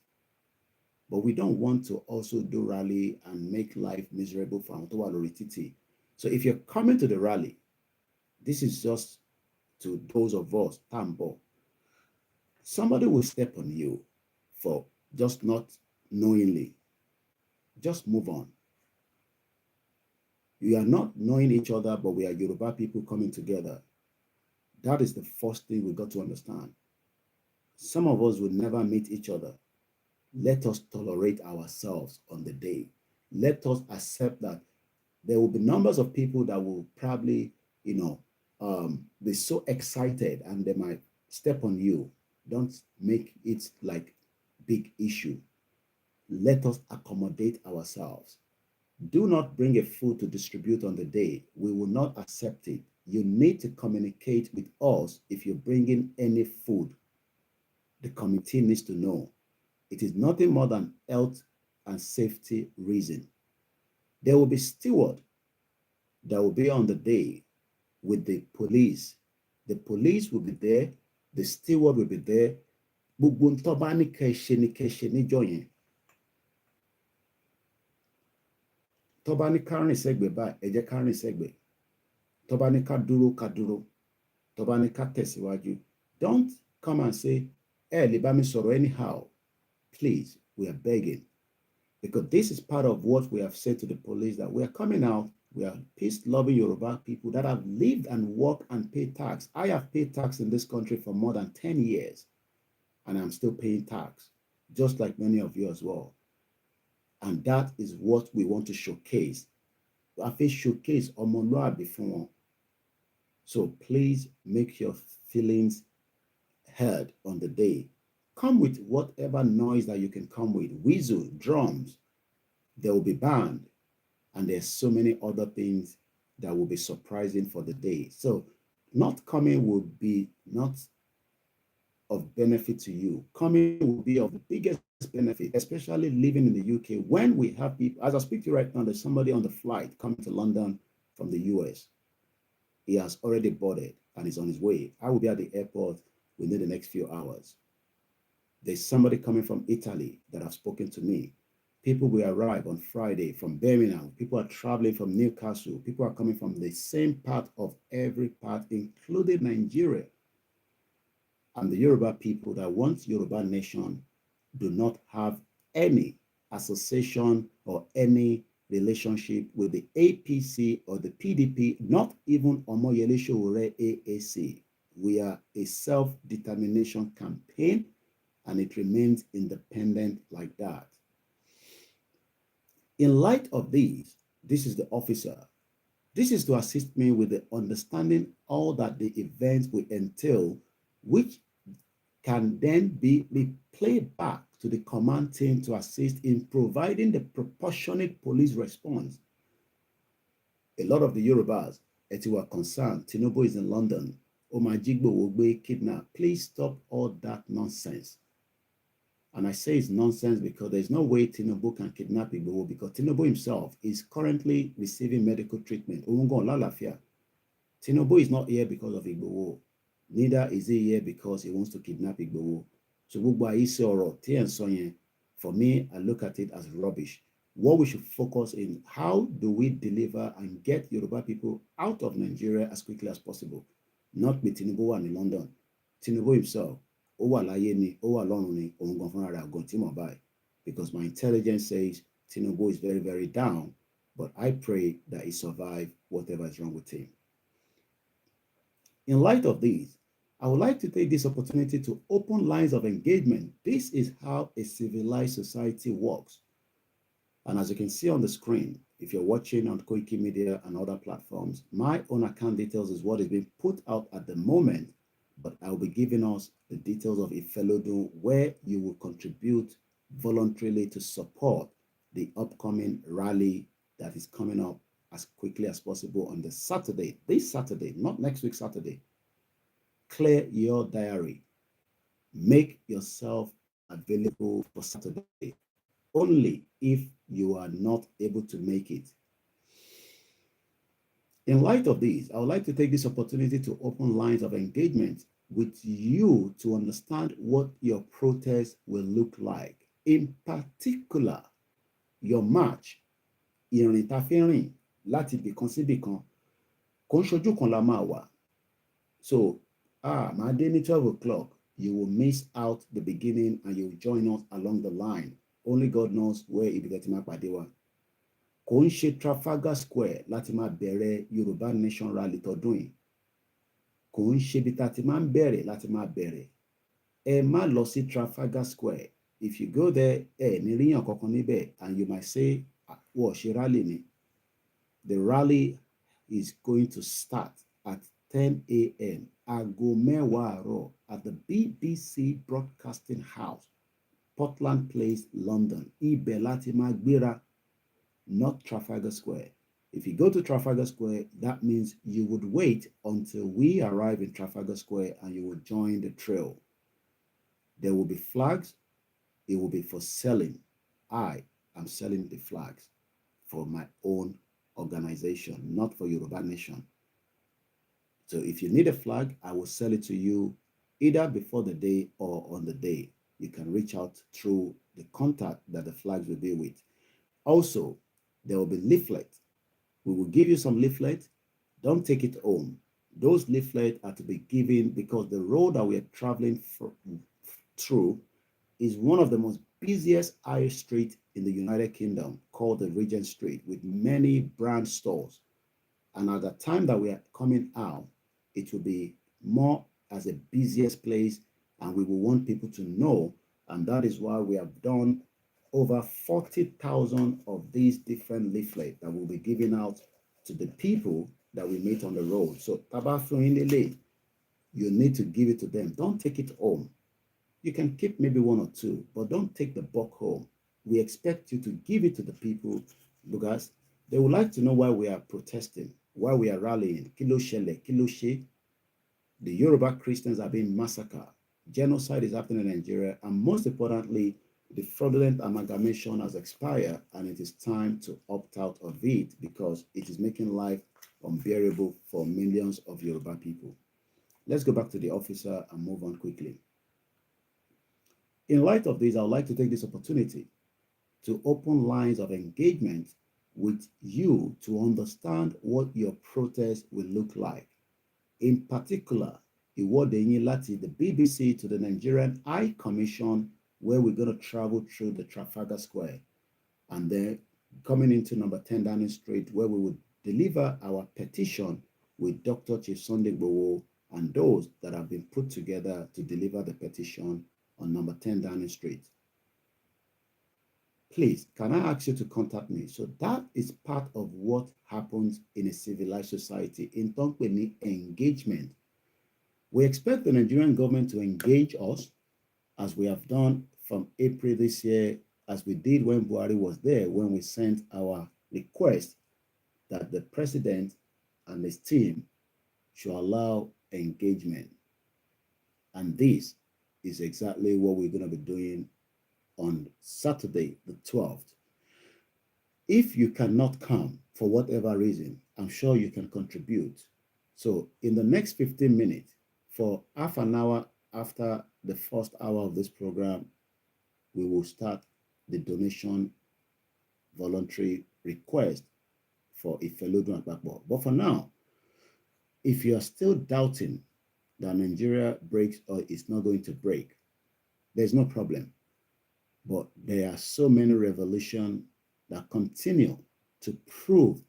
[SPEAKER 1] But we don't want to also do rally and make life miserable for Antowa Lorititi. So if you're coming to the rally, this is just to those of us, Tambo. Somebody will step on you for just not knowingly. Just move on. We are not knowing each other, but we are Yoruba people coming together. That is the first thing we got to understand. Some of us will never meet each other. Let us tolerate ourselves on the day. Let us accept that there will be numbers of people that will probably, be so excited and they might step on you. Don't make it like big issue. Let us accommodate ourselves. Do not bring a food to distribute on the day. We will not accept it. You need to communicate with us if you're bringing any food. The committee needs to know. It is nothing more than health and safety reason. There will be steward that will be on the day with the police. The police will be there, the steward will be there. Gbogbo ń tó bá ní kẹ́ ṣe ni kẹ́ ṣe níjọ́ yẹn. Tó bá ní ká rìn sẹ́gbẹ̀ẹ́ báyìí, ẹ jẹ́ ká rìn sẹ́gbẹ̀ẹ́. Tó bá ní ká dúró, ká dúró. Tó bá ní ká tẹ̀síwájú. Don't come and say, ẹ lè bá mi sọ̀rọ̀ anyhow. Please, we are begging. Because this is part of what we have said to the police, that we are coming out. We are peace-loving Yoruba people that have lived and worked and paid tax. I have paid tax in this country for more than 10 years, and I'm still paying tax, just like many of you as well. And that is what we want to showcase. I feel showcase ọmọlúàbí fún wọn. So please make your feelings heard on the day. Come with whatever noise that you can come with. Whistle, drums. There will be band. And there's so many other things that will be surprising for the day. So not coming will be not of benefit to you. Coming will be of the biggest benefit, especially living in the UK. When we have people, as I speak to you right now, there's somebody on the flight coming to London from the US. He has already boarded and is on his way. I will be at the airport within the next few hours. There's somebody coming from Italy that have spoken to me. People will arrive on Friday from Birmingham. People are traveling from Newcastle. People are coming from the same part of every part, including Nigeria. And the Yoruba people that want Yoruba nation do not have any association or any relationship with the APC or the PDP, not even Omoyele Sowore AAC. We are a self-determination campaign, and it remains independent like that. In light of these, this is the officer. This is to assist me with the understanding all that the events will entail, which can then be replayed back to the command team to assist in providing the proportionate police response. A lot of the Yorubas, as you are concerned, Tinubu is in London. Igboho will be kidnapped. Please stop all that nonsense. And I say it's nonsense because there's no way Tinubu can kidnap Igboho, because Tinubu himself is currently receiving medical treatment. Tinubu is not here because of Igboho. Neither is he here because he wants to kidnap Igboho. So for me, I look at it as rubbish. What we should focus in, how do we deliver and get Yoruba people out of Nigeria as quickly as possible? Not with Tinubu and in London. Tinubu himself, because my intelligence says Tinubu is very, very down, but I pray that he survives whatever is wrong with him. In light of this, I would like to take this opportunity to open lines of engagement. This is how a civilized society works. And as you can see on the screen, if you're watching on Koikimedia and other platforms, my own account details is what is being put out at the moment, but I will be giving us the details of Ifelodun, where you will contribute voluntarily to support the upcoming rally that is coming up as quickly as possible on the Saturday, this Saturday, not next week Saturday. Clear your diary. Make yourself available for Saturday, only if you are not able to make it. In light of this, I would like to take this opportunity to open lines of engagement with you to understand what your protest will look like. In particular, your march, ìrìn tá fẹ́ rìn láti ibìkan sí ibìkan, kò ń ṣojú kan la máa wà. So, máa dé ní 12 o'clock, you will miss out the beginning and you will join us along the line. Only God knows where ibi tẹ́ ti máa pàdé wa. Kò ń ṣe Trafalgar Square láti máa bẹ̀rẹ̀ Yorùbá Nation Rally tọdún yìí. Kò ń ṣe ibi tá ti máa ń bẹ̀rẹ̀ láti máa bẹ̀rẹ̀. Ẹ má lọ sí Trafalgar Square. If you go there, ní ríyàn kankan níbẹ̀, and you might say, wọ́n ṣe rally ni. The rally is going to start at 10 a.m. Aago mẹ́wàá àárọ̀ at the BBC Broadcasting House, Portland Place, London. Ibẹ̀ láti máa gbéra, not Trafalgar Square. If you go to Trafalgar Square, that means you would wait until we arrive in Trafalgar Square and you will join the trail. There will be flags. It will be for selling. I am selling the flags for my own organization, not for Yoruba Nation. So if you need a flag, I will sell it to you either before the day or on the day. You can reach out through the contact that the flags will be with. Also, there will be leaflets. We will give you some leaflets. Don't take it home. Those leaflets are to be given because the road that we are traveling through is one of the most busiest high street in the United Kingdom, called the Regent Street, with many brand stores. And at the time that we are coming out, it will be more as a busiest place, and we will want people to know. And that is why we have done over 40,000 of these different leaflets that will be given out to the people that we meet on the road. So, you need to give it to them. Don't take it home. You can keep maybe one or two, but don't take the bulk home. We expect you to give it to the people because they would like to know why we are protesting, why we are rallying. Kilo shele, kilo she. The Yoruba Christians are being massacred. Genocide is happening in Nigeria, and most importantly, the fraudulent amalgamation has expired, and it is time to opt out of it because it is making life unbearable for millions of Yoruba people. Let's go back to the officer and move on quickly. In light of this, I would like to take this opportunity to open lines of engagement with you to understand what your protest will look like. In particular, ìwọ́de yín láti the BBC to the Nigerian High Commission, where we're going to travel through the Trafalgar Square, and then coming into number 10 Downing Street, where we will deliver our petition with Dr. Chief Sunday Igboho and those that have been put together to deliver the petition on number 10 Downing Street. Please, can I ask you to contact me? So that is part of what happens in a civilized society. In talk with me, engagement. We expect the Nigerian government to engage us as we have done from April this year, as we did when Buhari was there, when we sent our request that the president and his team should allow engagement. And this is exactly what we're going to be doing on Saturday, the 12th. If you cannot come for whatever reason, I'm sure you can contribute. So in the next 15 minutes, for half an hour after the first hour of this program, we will start the donation voluntary request for Ifelodun Akpakpo. But for now, if you are still doubting that Nigeria breaks or is not going to break, there's no problem. But there are so many revelations that continue to prove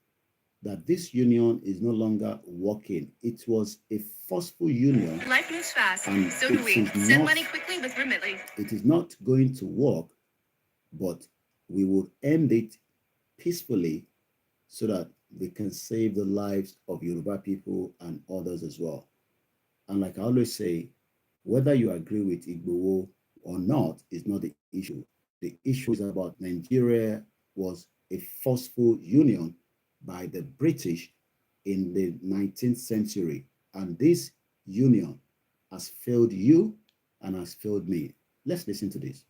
[SPEAKER 1] that this union is no longer working. It was a forceful union.
[SPEAKER 4] Life moves fast,
[SPEAKER 1] and
[SPEAKER 4] so do we. Send money quickly with Remitly.
[SPEAKER 1] It is not going to work, but we will end it peacefully so that we can save the lives of Yoruba people and others as well. And like I always say, whether you agree with Igboho or not is not the issue. The issue is about Nigeria was a forceful union by the British in the 19th century. And this union has failed you and has failed me. Let's listen to this.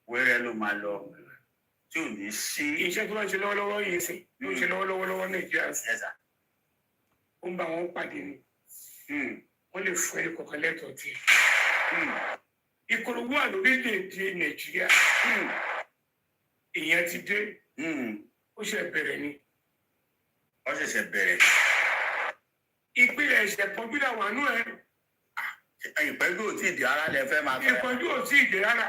[SPEAKER 3] Where lo máa lọ tí ò ní sí.
[SPEAKER 5] Iṣẹ́ tó bá ń ṣe lọ́wọ́lọ́wọ́ yìí sìn ló ń ṣe lọ́wọ́lọ́wọ́ Nàìjíríà sí.
[SPEAKER 3] Ẹ̀sà.
[SPEAKER 5] Ó ń bá wọn pàdé ni. Wọ́n lè fún ẹni kọ̀ọ̀kan lẹ́tọ̀ọ́ tí. Ìkòròwú wà lórílẹ̀-èdè Nàìjíríà. Èèyàn ti dé. Ó ṣe bẹ̀rẹ̀ ni.
[SPEAKER 3] Ó ṣẹ̀ṣẹ̀ bẹ̀rẹ̀.
[SPEAKER 5] Ìpínlẹ̀ ẹ̀ṣẹ̀ pọ̀jù làwọn àánú ẹ̀.
[SPEAKER 3] Ìpẹ́jù ò tí ì di ara lẹ fẹ́ máa fẹ́.
[SPEAKER 5] Ìpọ́njú ò tí ì dé rárá.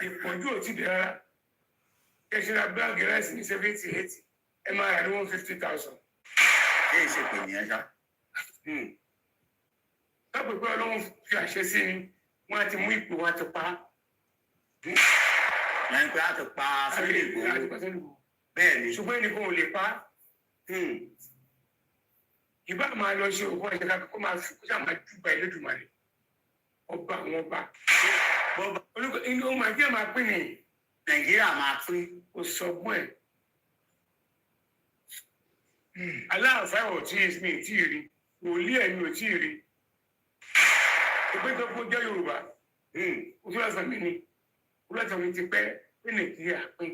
[SPEAKER 5] Ìpọ́njú ò tí ì dé rárá. Kẹ̀sìn ra báàgì ráìsì ní 70-80. Ẹ máa rà ní 150,000.
[SPEAKER 3] Ṣé ìṣèpè nìyẹn ṣá?
[SPEAKER 5] Lápò pé Ọlọ́run fi àṣẹ sí ni, wọ́n á ti mú ìpè wọn á ti pa.
[SPEAKER 3] Yẹn pé a ti pa Sunday Igboho. Bẹ́ẹ̀ ni.
[SPEAKER 5] Ṣùgbọ́n ẹnìkan ò lè pa. Ìbá máa lọ ṣe òkú ọ̀ṣẹ́ ká kó máa fi kó sáà máa dúpọ̀ Ẹlẹ́dùmarè. Ọba àwọn ọba. Inú ọmọ àti ẹ̀ máa pín ní.
[SPEAKER 3] Nàìjíríà máa pín.
[SPEAKER 5] Kò sọ gbọ́n ẹ̀. Aláàfáà ò tí ì mi tí ì rí. Wòlíì ẹ̀mí ò tí ì rí. ìpín tó kó jẹ́ Yorùbá òṣùlọ́sàn mi ni òṣùlọ́sàn mi ti pẹ́ ní Nàìjíríà pín.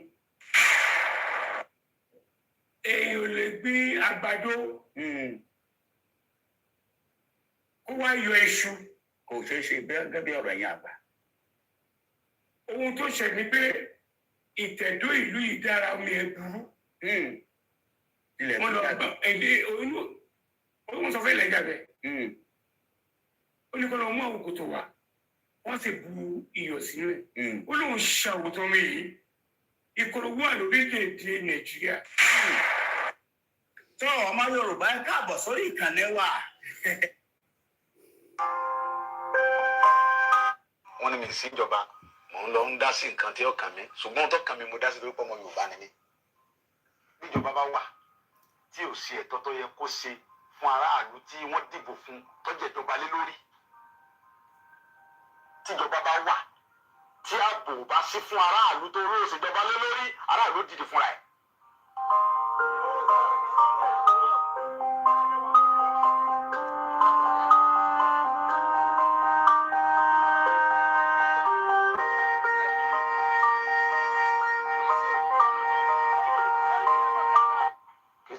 [SPEAKER 5] èèyàn ò lè gbin àgbàdo kó wá yọ iṣu kò ṣeé ṣe gẹ́gẹ́ bí ọ̀rọ̀ yẹn àgbà. ohun tó ṣe ni pé ìtẹ̀dó ìlú yìí dára omi ẹ̀ burú. wọ́n lọ bá ẹ̀dẹ́ oyún sọ fẹ́ lẹ́jà bẹ́ẹ̀. ó ní kó lọ mú àwọn kòtò wá wọ́n sì bu iyọ̀ sínú ẹ̀. ó lóun ṣàwòtán mi yìí ìkòròwú àlórílẹ̀-èdè Nàìjíríà.
[SPEAKER 3] tó ọmọ Yorùbá ẹ káàbọ̀ sórí ìkànnì wa. wọ́n ní mi sí ìjọba mò ń lọ ń dá sí nǹkan tí ó kàn mí ṣùgbọ́n ohun tó kàn mí mo dá sí torí pé ọmọ Yorùbá ni mí. bí ìjọba bá wà tí ò sí ẹ̀tọ́ tó yẹ kó ṣe fún aráàlú tí wọ́n dìbò fún tọ́jú ìjọba lé lórí. tíjọba bá wà tí ààbò bá sí fún aráàlú tó rú òṣèjọba lé lórí aráàlú dìde fúnra ẹ̀.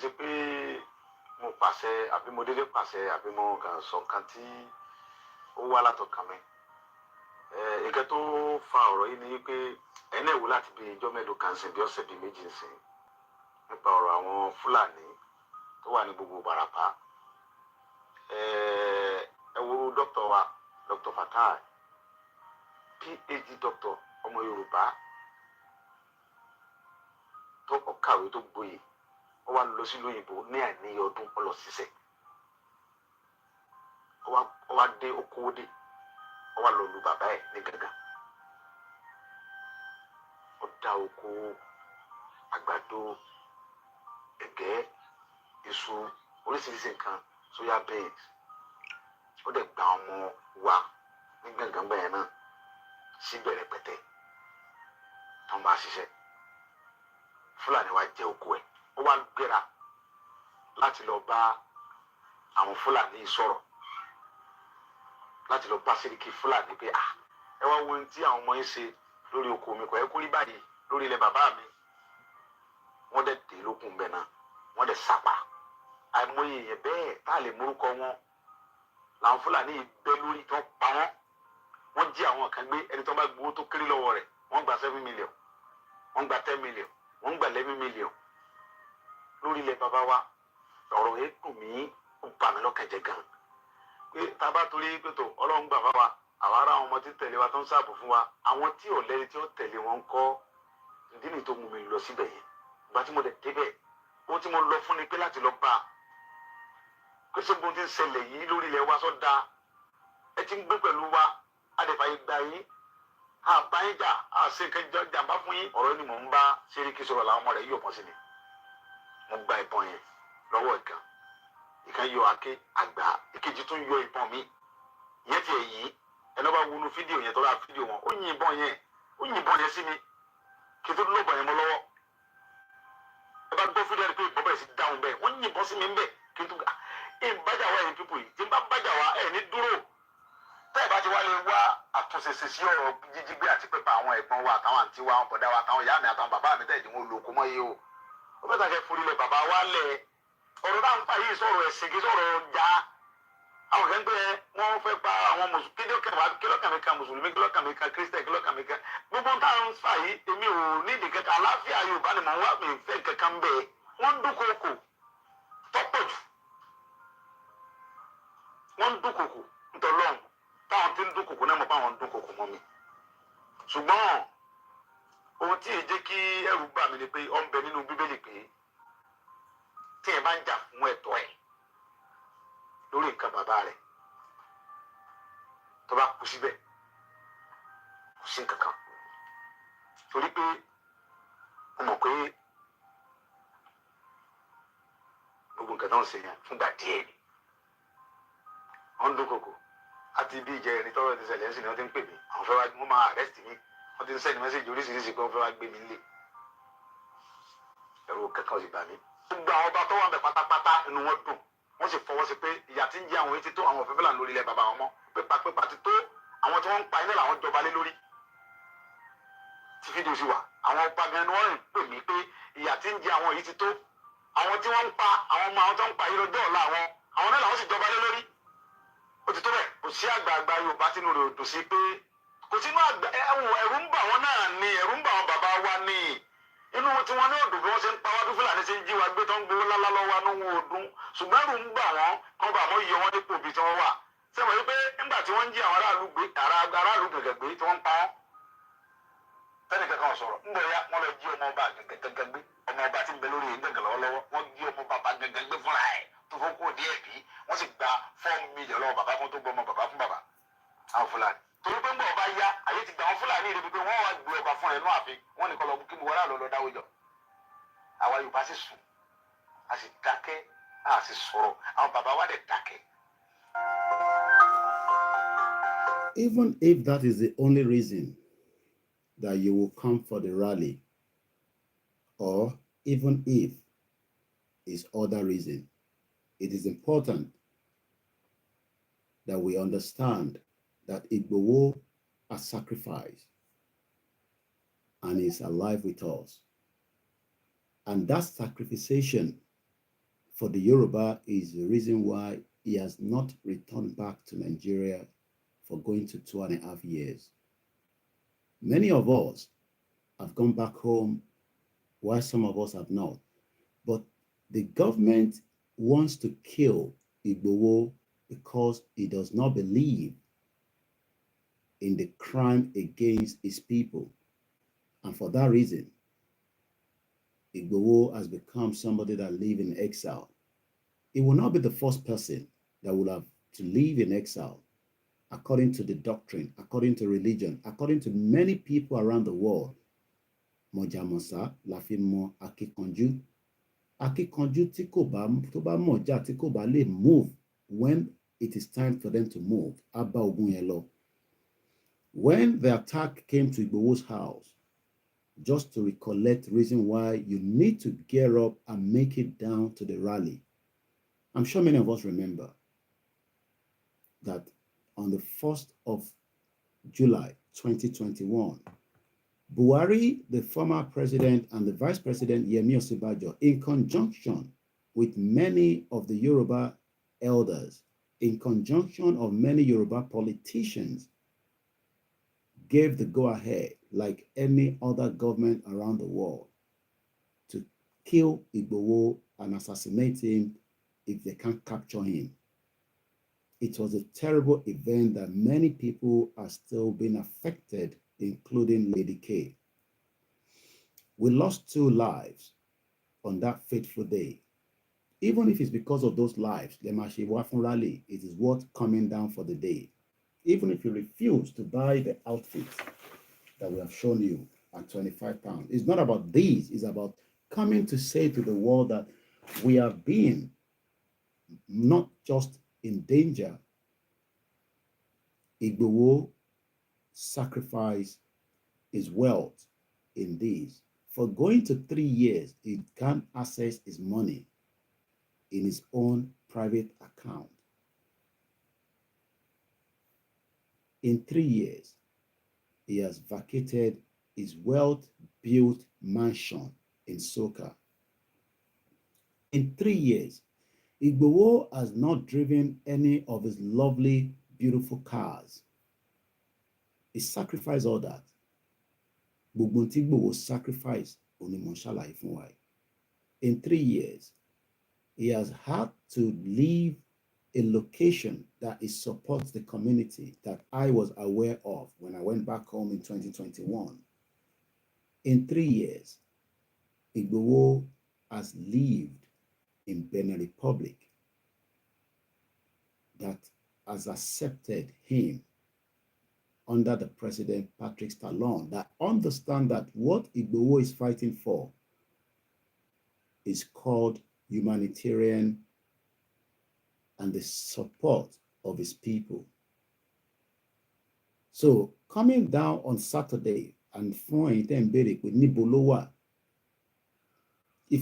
[SPEAKER 3] ṣe pé mo pàṣẹ àbí mo dédé pàṣẹ àbí mo kàn sọ nǹkan tí ó wá látọkàn mi. ìkẹ́ tó fa ọ̀rọ̀ yìí ni pé ẹni ẹ̀wò láti bí ijọ́ mélòó kan sìn bí ọ̀sẹ̀ bíi méjì sìn nípa ọ̀rọ̀ àwọn Fúlàní tó wà ní gbogbo Ìbàràpá. ẹ wo dókítà wa Dr. Fatai PhD dókítà ọmọ Yorùbá tó kàwé tó gboyè ó wá lọ sí lóyìnbó ní àìníye ọdún ó lọ ṣiṣẹ́ ó wá dé okòwò dé ó wá lọ lu bàbá ẹ̀ ní gángan ó dá oko àgbàdo ẹ̀gẹ́ iṣu oríṣiríṣi nǹkan soya beans ó dẹ̀ gba ọmọ wa ní gángan bẹ́ẹ̀ náà síbẹ̀ rẹpẹtẹ tó ń bá ṣiṣẹ́ Fúlàní wá jẹ oko ẹ̀ ó wá gbéra láti lọ bá àwọn Fúlàní sọ̀rọ̀ láti lọ bá Sẹ́ríkì Fúlàní pé ẹ wá wo ohun tí àwọn ọmọ yín ṣe lórí oko mi kò yẹ kó rí báyìí lórí ilẹ̀ bàbá mi. wọ́n dẹ̀ dé lókun bẹ̀ náà wọ́n dẹ̀ sàpà àìmọye èèyàn bẹ́ẹ̀ tá a lè múrúkọ wọn làwọn Fúlàní bẹ́ lórí tó pa wọ́n. wọ́n jí àwọn kan gbé ẹni tó bá gbowó tó kéré lọ́wọ́ rẹ̀ wọ́n gba 7 million wọ́n gba 10 million wọ́n gba 11 million lórí ilẹ̀ bàbá wa. ọ̀rọ̀ yẹn dùn mí ó bà mí lọ́kàn jẹ́ gan pé tá a bá torí pé tó Ọlọ́run gbà bá wa àwọn ará àwọn ọmọ tí tẹ̀lé wa tó ń ṣààbò fún wa àwọn tí ò lẹ́ni tí ó tẹ̀lé wọn ń kọ́ ìdí nìyí tó mú mi lọ síbẹ̀ yẹn. ìgbà tí mo dẹ̀ débẹ̀ ohun tí mo lọ fún ni pé láti lọ bá a pé sógun ti ń ṣẹlẹ̀ yìí lórí ilẹ̀ wa sọ́dá ẹ ti ń gbé pẹ̀lú wa adẹ̀fàyè gbà yín àbáyín jà àṣẹ nǹkan jàmbá fún yín. ọ̀rọ̀ ni mò ń bá Sẹ́ríkì sọ̀rọ̀ làwọn ọmọ rẹ̀ yí ọ̀pọ̀ sí mi. mo gba ìbọn yẹn lọ́wọ́ ìkan yọ àké àgbà ìkejì tún yọ ìbọn mi ìyẹn ti ẹ̀yìn ẹni bá wọnú fídíò yẹn tó rà fídíò wọn ó yin ìbọn yẹn sí mi kí n tó lọ́bọ̀ yẹn mọ́ lọ́wọ́. ẹ bá gbọ́ fídíò yẹn pé ìbọn bẹ̀rẹ̀ sí dáhùn bẹ́ẹ̀ wọ́n yin ìbọn sí mi ń bẹ̀ kí n tó gbà ẹ̀ ń bájà wá ẹ̀yìn pípò yìí tí n bá bájà wá ẹ̀ ní dúró. tẹ́ ẹ̀ bá ti wá lè wá àtúnṣe sí ọ̀rọ̀ jíjígbé àti pépà àwọn ẹ̀gbọ́n wa àtàwọn àǹtí wa àwọn bọ̀dá wa àtàwọn ìyá mi àtàwọn bàbá mi tẹ́ ìdíwọ̀n lóko mọ́ yìí o. ó fẹ́ tàkẹ́ forílẹ̀ bàbá wa lẹ̀ ọ̀rọ̀ náà ń pa yìí sọ̀rọ̀ ẹ̀sìn kí sọ̀rọ̀ ọjà àwọn kan gbé wọn fẹ́ pa àwọn mùsùlùmí kílọ̀kàmíkà mùsùlùmí kílọ̀kàmíkà kírísítẹ̀ kílọ̀kàmíkà gbogbo táwọn fà yìí èmi ò ní ìdíkẹ́kẹ́ àlàáfíà Yorùbá ni mò ń wá mi fẹ́ kankan bẹ́ẹ̀ wọ́n ń dúnkòkò tọ́pọ̀ jù wọ́n ń dúnkòkò ntọ́lọ́hún táwọn tí ń dúnkòkò náà mọ̀ bá wọn ń dúnkòkò mọ́ mi. ṣùgbọ́n ohun tí èjé kí ẹrù bà mí ni pé ó ń bẹ nínú Bíbélì pé tí ẹ bá ń jà fún ẹ̀tọ́ ẹ̀ lórí nǹkan bàbá rẹ̀ tó bá kú síbẹ̀ kò sí nǹkan kan torí pé mo mọ̀ pé gbogbo nǹkan tó ń ṣe yẹn fúngbà díẹ̀ ni wọ́n ń dúnkòkò àti bí ìjẹ́ ẹni tọ́rọ̀ ti ṣẹlẹ̀ ń sìn ni wọ́n ti ń pè mí àwọn fẹ́ wá wọ́n máa arrest mi wọ́n ti ń sẹ́ni mẹ́sẹ̀jì oríṣiríṣi pé wọ́n fẹ́ wá gbé mi nílé ẹ̀rù kankan ò sì bà mí. gbogbo àwọn ọba tó wà bẹ̀ pátápátá inú wọn dùn wọ́n sì fọwọ́ sí pé ìyà tí ń jẹ àwọn etí tó àwọn òfin fúlàní lórí ilẹ̀ bàbá wọn mọ́
[SPEAKER 6] pépà ti tó àwọn tí wọ́n ń pa iná làwọn jọba lé lórí tí fídíò sì wà àwọn ọba gan ni wọ́n rìn pè mí pé ìyà tí ń jẹ àwọn yìí ti tó àwọn tí wọ́n ń pa àwọn ọmọ àwọn tó ń pa yìí lọ́jọ́ ọ̀la àwọn náà làwọn sì jọba lé lórí ó ti tó bẹ́ẹ̀ kò sí àgbààgbà Yorùbá tínú rẹ̀ ò dùn sí pé kò sínú àgbà ẹ̀rù ń bà wọ́n náà ni ẹ̀rù ń bà wọ́n bàbá wa ni inú tí wọ́n ní òdùn bí wọ́n ṣe ń pa wá bí Fúlàní ṣe ń jí wa gbé tó ń gbowó lálá lọ́wọ́ wa níwọ̀n òdùn ṣùgbọ́n ẹ̀rù ń bà wọ́n kọ́ bà wọ́n yọ wọ́n nípò bí tí wọ́n wà sẹ́wọ̀n wípé nígbà tí wọ́n ń jí àwọn aráàlú gẹ̀gẹ̀ gbé tí wọ́n ń pa wọ́n tẹ́nìkan kan sọ̀rọ̀ ń bẹ̀rẹ̀ wọ́n lọ jí ọmọ ọba gẹ̀gẹ̀ gbé ọmọ ọba tí ń bẹ lórí gẹ̀gẹ̀ lọ́wọ́lọ́wọ́ wọ́n jí ọmọ bàbá gẹ̀gẹ̀ gbé fúnra ẹ̀ tó fún kó díẹ̀ bí wọ́n sì gba 4 million lọ́wọ́ bàbá fún tó gbọ́ ọmọ bàbá fún bàbá àwọn Fúlàní torí pé ń bọ̀ ọba yá ayé ti gba àwọn Fúlàní rẹ̀ pé wọ́n wá gbé ọba fún ẹ̀ nú àfin wọ́n nìkan lọ kí mo wọ́n lọ dáwọ́ jọ àwa Yorùbá sì sùn a sì dákẹ́ a sì sọ̀rọ̀ àwọn bàbá wa dẹ̀ dákẹ́.
[SPEAKER 1] Even if that is the only reason that you will come for the rally, or even if it's other reason, it is important that we understand that Igboho has sacrificed and is alive with us. And that sacrification for the Yoruba is the reason why he has not returned back to Nigeria for going to 2.5 years. Many of us have gone back home, while some of us have not. But the government wants to kill Igboho because he does not believe in the crime against his people. And for that reason, Igboho has become somebody that lives in exile. He will not be the first person that will have to live in exile, according to the doctrine, according to religion, according to many people around the world. Mojamosa, lafimo akikonju. Akikonju tí kò bá tó bá moja tí kò bá lè move when it is time for them to move. Abba ogun yẹn lọ. When the attack came to Igboho's house, just to recollect reason why you need to gear up and make it down to the rally. I'm sure many of us remember that on the 1st of July 2021, Buhari, the former president, and the vice president, Yemi Osinbajo, in conjunction with many of the Yoruba elders, in conjunction of many Yoruba politicians, gave the go-ahead, like any other government around the world, to kill Igboho and assassinate him if they can't capture him. It was a terrible event that many people are still being affected, including Lady K. We lost 2 lives on that fateful day. Even if it's because of those lives, it is worth coming down for the day. Even if you refuse to buy the outfit that we have shown you at £25. It's not about these, it's about coming to say to the world that we are being not just in danger. Igboho sacrifice his wealth in this. For going to 3 years, he can't access his money in his own private account. In 3 years, he has vacated his wealth-built mansion in Soka. In 3 years, Igboho has not driven any of his lovely, beautiful cars. He sacrificed all that. Gbogbo tí Igboho sacrificed òní mo ṣàlàyé fún wa. In 3 years, he has had to leave a location that it supports the community that I was aware of when I went back home in 2021. In 3 years, Igboho has lived in Benin Republic that has accepted him under the President Patrick Talon, that understand that what Igboho is fighting for is called humanitarian and the support of his people. So coming down on Saturday and if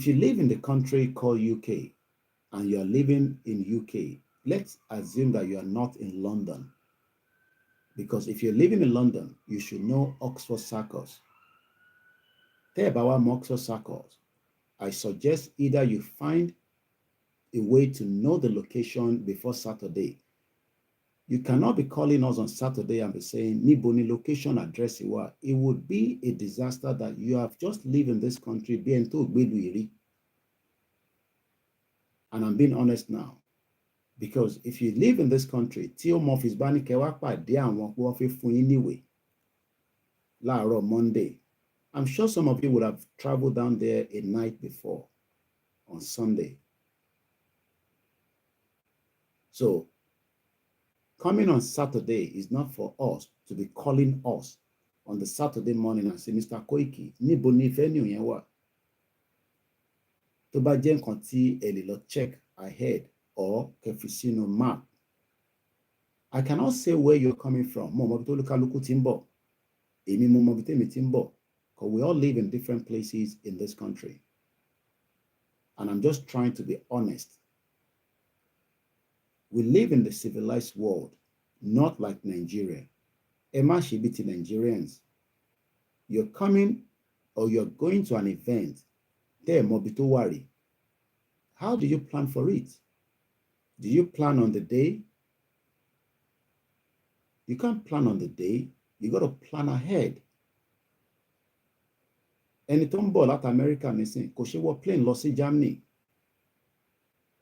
[SPEAKER 1] you live in the country called UK and you are living in UK, let's assume that you are not in London. Because if you're living in London, you should know Oxford Circus. Tell about Oxford Circus. I suggest either you find a way to know the location before Saturday. You cannot be calling us on Saturday and be saying, Nibo ni location address iwa. It would be a disaster that you have just lived in this country, and I'm being honest now. Because if you live in this country, Home Office bani kewa pade àwọn pé wọ́n fẹ́ fún yín níwèé láàárọ̀ Monday. I'm sure some of you would have traveled down there a night before on Sunday. So coming on Saturday is not for us to be calling us on the Saturday morning and say, Mr. Koiki, níbo ni venue yẹn wà? Tó bá jẹ́ nǹkan tí ẹ lè lọ check ahead or kẹfì map. I cannot say where you're coming from. Mo mọ bí tó lúkálúkú tí ń bọ̀. Èmi mo mọ bí tèmi tí ń bọ̀. Because we all live in different places in this country. And I'm just trying to be honest. We live in the civilized world, not like Nigeria. Ẹ má ṣe bí ti Nigerians. You're coming or you're going to an event. Tẹ́ ẹ mọ bí tó wà rí. How do you plan for it? Do you plan on the day? You can't plan on the day. You got to plan ahead. Ẹni tó ń bọ̀ láti America nísìn kò ṣe wọ plane lọ sí Germany.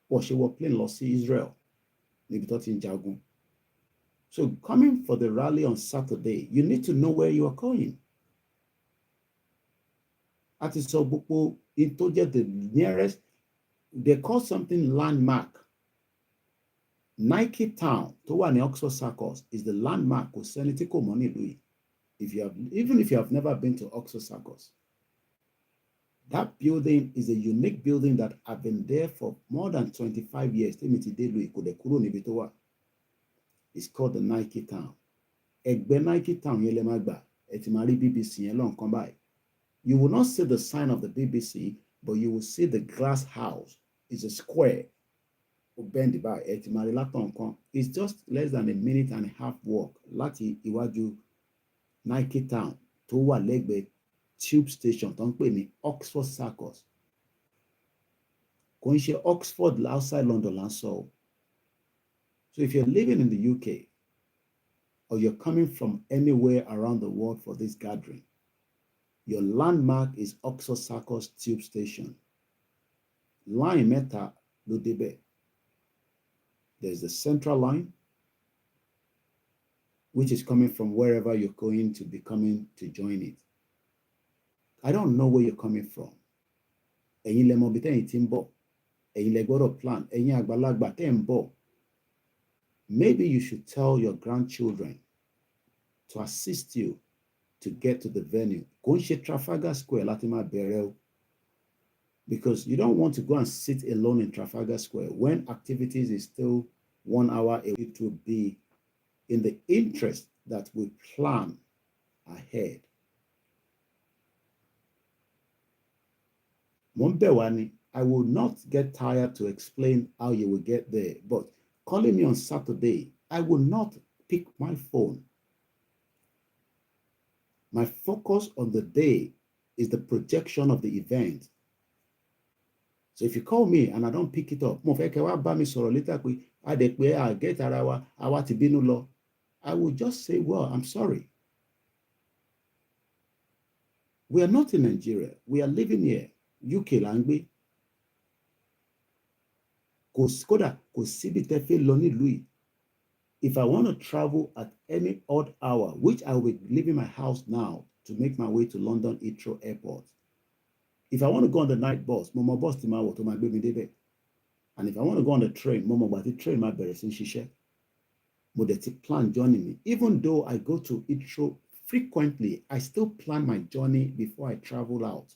[SPEAKER 1] Kò ṣe wọ plane lọ sí Israel. Níbi tó ti ń jagun. So coming for the rally on Saturday, you need to know where you are going. At is so gbogbo in tó jẹ́ the nearest, they call something landmark. Nike Town, tó wà ní Oxford Circus, is the landmark kò sẹ́ni tí kò mọ̀ nílùú yìí. Even if you have never been to Oxford Circus, that building is a unique building that I've been there for more than 25 years. It's called the Nike Town. Ẹgbẹ́ Nike Town yẹn lẹ máa gbà, ẹ ti máa rí BBC yẹn lọ́n kan báyìí. You will not see the sign of the BBC, but you will see the glass house. It's a square. It's just less than a minute and a half walk láti iwájú Nike Town tó wà lẹ́gbẹ̀ẹ́ tube station tó ń pè ní Oxford Circus. Kò ń ṣe Oxford outside London là ń sọ. So if you're living in the UK or you're coming from anywhere around the world for this gathering, your landmark is Oxford Circus tube station. Line mẹ́ta ló débẹ̀. There's the central line, which is coming from wherever you're going to be coming to join it. I don't know where you're coming from. Ẹ̀yin lẹ mọ̀ bí tẹ́yin tí ń bọ̀. Ẹ̀yin lẹ gbọ́dọ̀ plan. Ẹ̀yin àgbàlagbà tẹ́ ń bọ̀. Maybe you should tell your grandchildren to assist you to get to the venue. Kò ń ṣe Trafalgar Square láti máa bẹ̀rẹ̀ o. Because you don't want to go and sit alone in Trafalgar Square when activities is still 1 hour away. It will be in the interest that we plan ahead. Mombewani, I will not get tired to explain how you will get there, but calling me on Saturday, I will not pick my phone. My focus on the day is the projection of the event. So if you call me and I don't pick it up, I will just say, well, I'm sorry. We are not in Nigeria. We are living here. UK language. If I want to travel at any odd hour, which I will be leaving my house now to make my way to London Heathrow Airport. If I want to go on the night bus, Momo bus to my baby debe. And if I want to go on the train, Momo but the train my better since she share. Modeti plan joining me. Even though I go to Heathrow frequently, I still plan my journey before I travel out.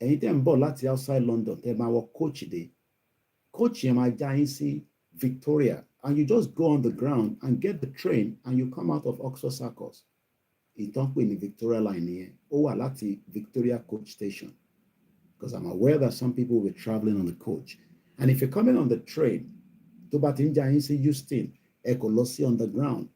[SPEAKER 1] Anytime bọ̀ láti outside London, tẹ́ máa wọ coach dé. Coach yẹn máa já yín sí Victoria, and you just go on the ground and get the train, and you come out of Oxford Circus. Ìtàn pè ní Victoria line nìyẹn. Ó wà láti Victoria coach station. Because I'm aware that some people will be traveling on the coach. And if you're coming on the train, tó bá ti ń já yín sí Houston, Ecolossi on the ground.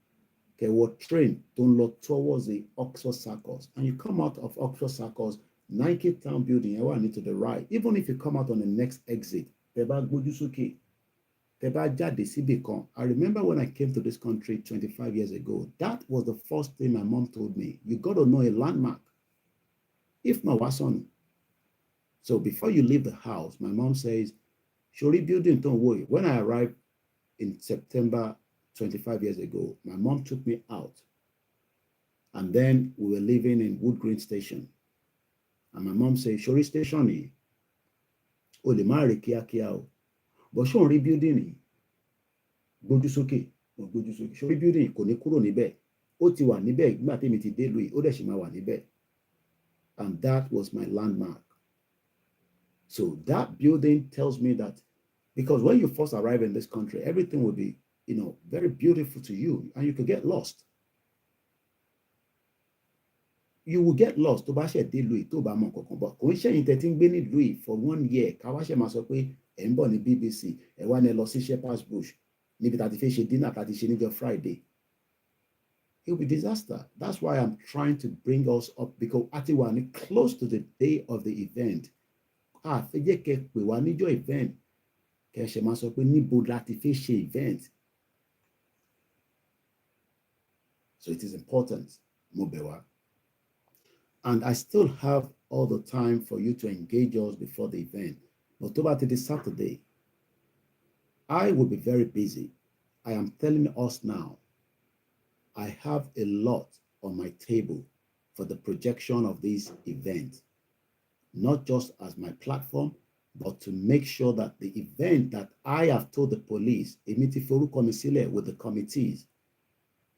[SPEAKER 1] Okay, what train don't look towards the Oxford Circus. And you come out of Oxford Circus, Nike Town building, and to the right. Even if you come out on the next exit, Teba Gojusuke, Teba Jade Sibikon. I remember when I came to this country 25 years ago, that was the first thing my mom told me. You got to know a landmark. If not, what's on? So before you leave the house, my mom says, Shori building, don't worry. When I arrived in September 25 years ago, my mom took me out. And then we were living in Wood Green Station. And my mom said, Shori Station ni, o le ma re kíákíá o. But Shori building ni, gbójú sókè, gbójú sókè. Shori building kò ní kúrò níbẹ̀. Ó ti wà níbẹ̀ nígbà tí mi ti dé lùi, ó dẹ̀ ṣì máa wà níbẹ̀. And that was my landmark. So that building tells me that, because when you first arrive in this country, everything will be, very beautiful to you, and you could get lost. You will get lost tó bá ṣe dé Louis tó bá mọ kankan bọ̀. Kò ń ṣẹ̀yìn tẹ́ tí ń gbé ní Louis for 1 year ká wá ṣe máa sọ pé ẹ̀ ń bọ̀ ní BBC ẹ̀ wá ní ẹ lọ sí Shepherd's Bush níbi tá a ti fẹ́ ṣe dinner tá a ti ṣe níjọ́ Friday. It will be disaster. That's why I'm trying to bring us up, because àti wà ní close to the day of the event. Fẹ́ jẹ́ kẹ́ pè wá níjọ́ event kẹ́ ṣe máa sọ pé níbo la ti fẹ́ ṣe event. So it is important, mo bẹ̀ wá. And I still have all the time for you to engage us before the event. But over to this Saturday, I will be very busy. I am telling us now, I have a lot on my table for the projection of this event, not just as my platform, but to make sure that the event that I have told the police, with the committees.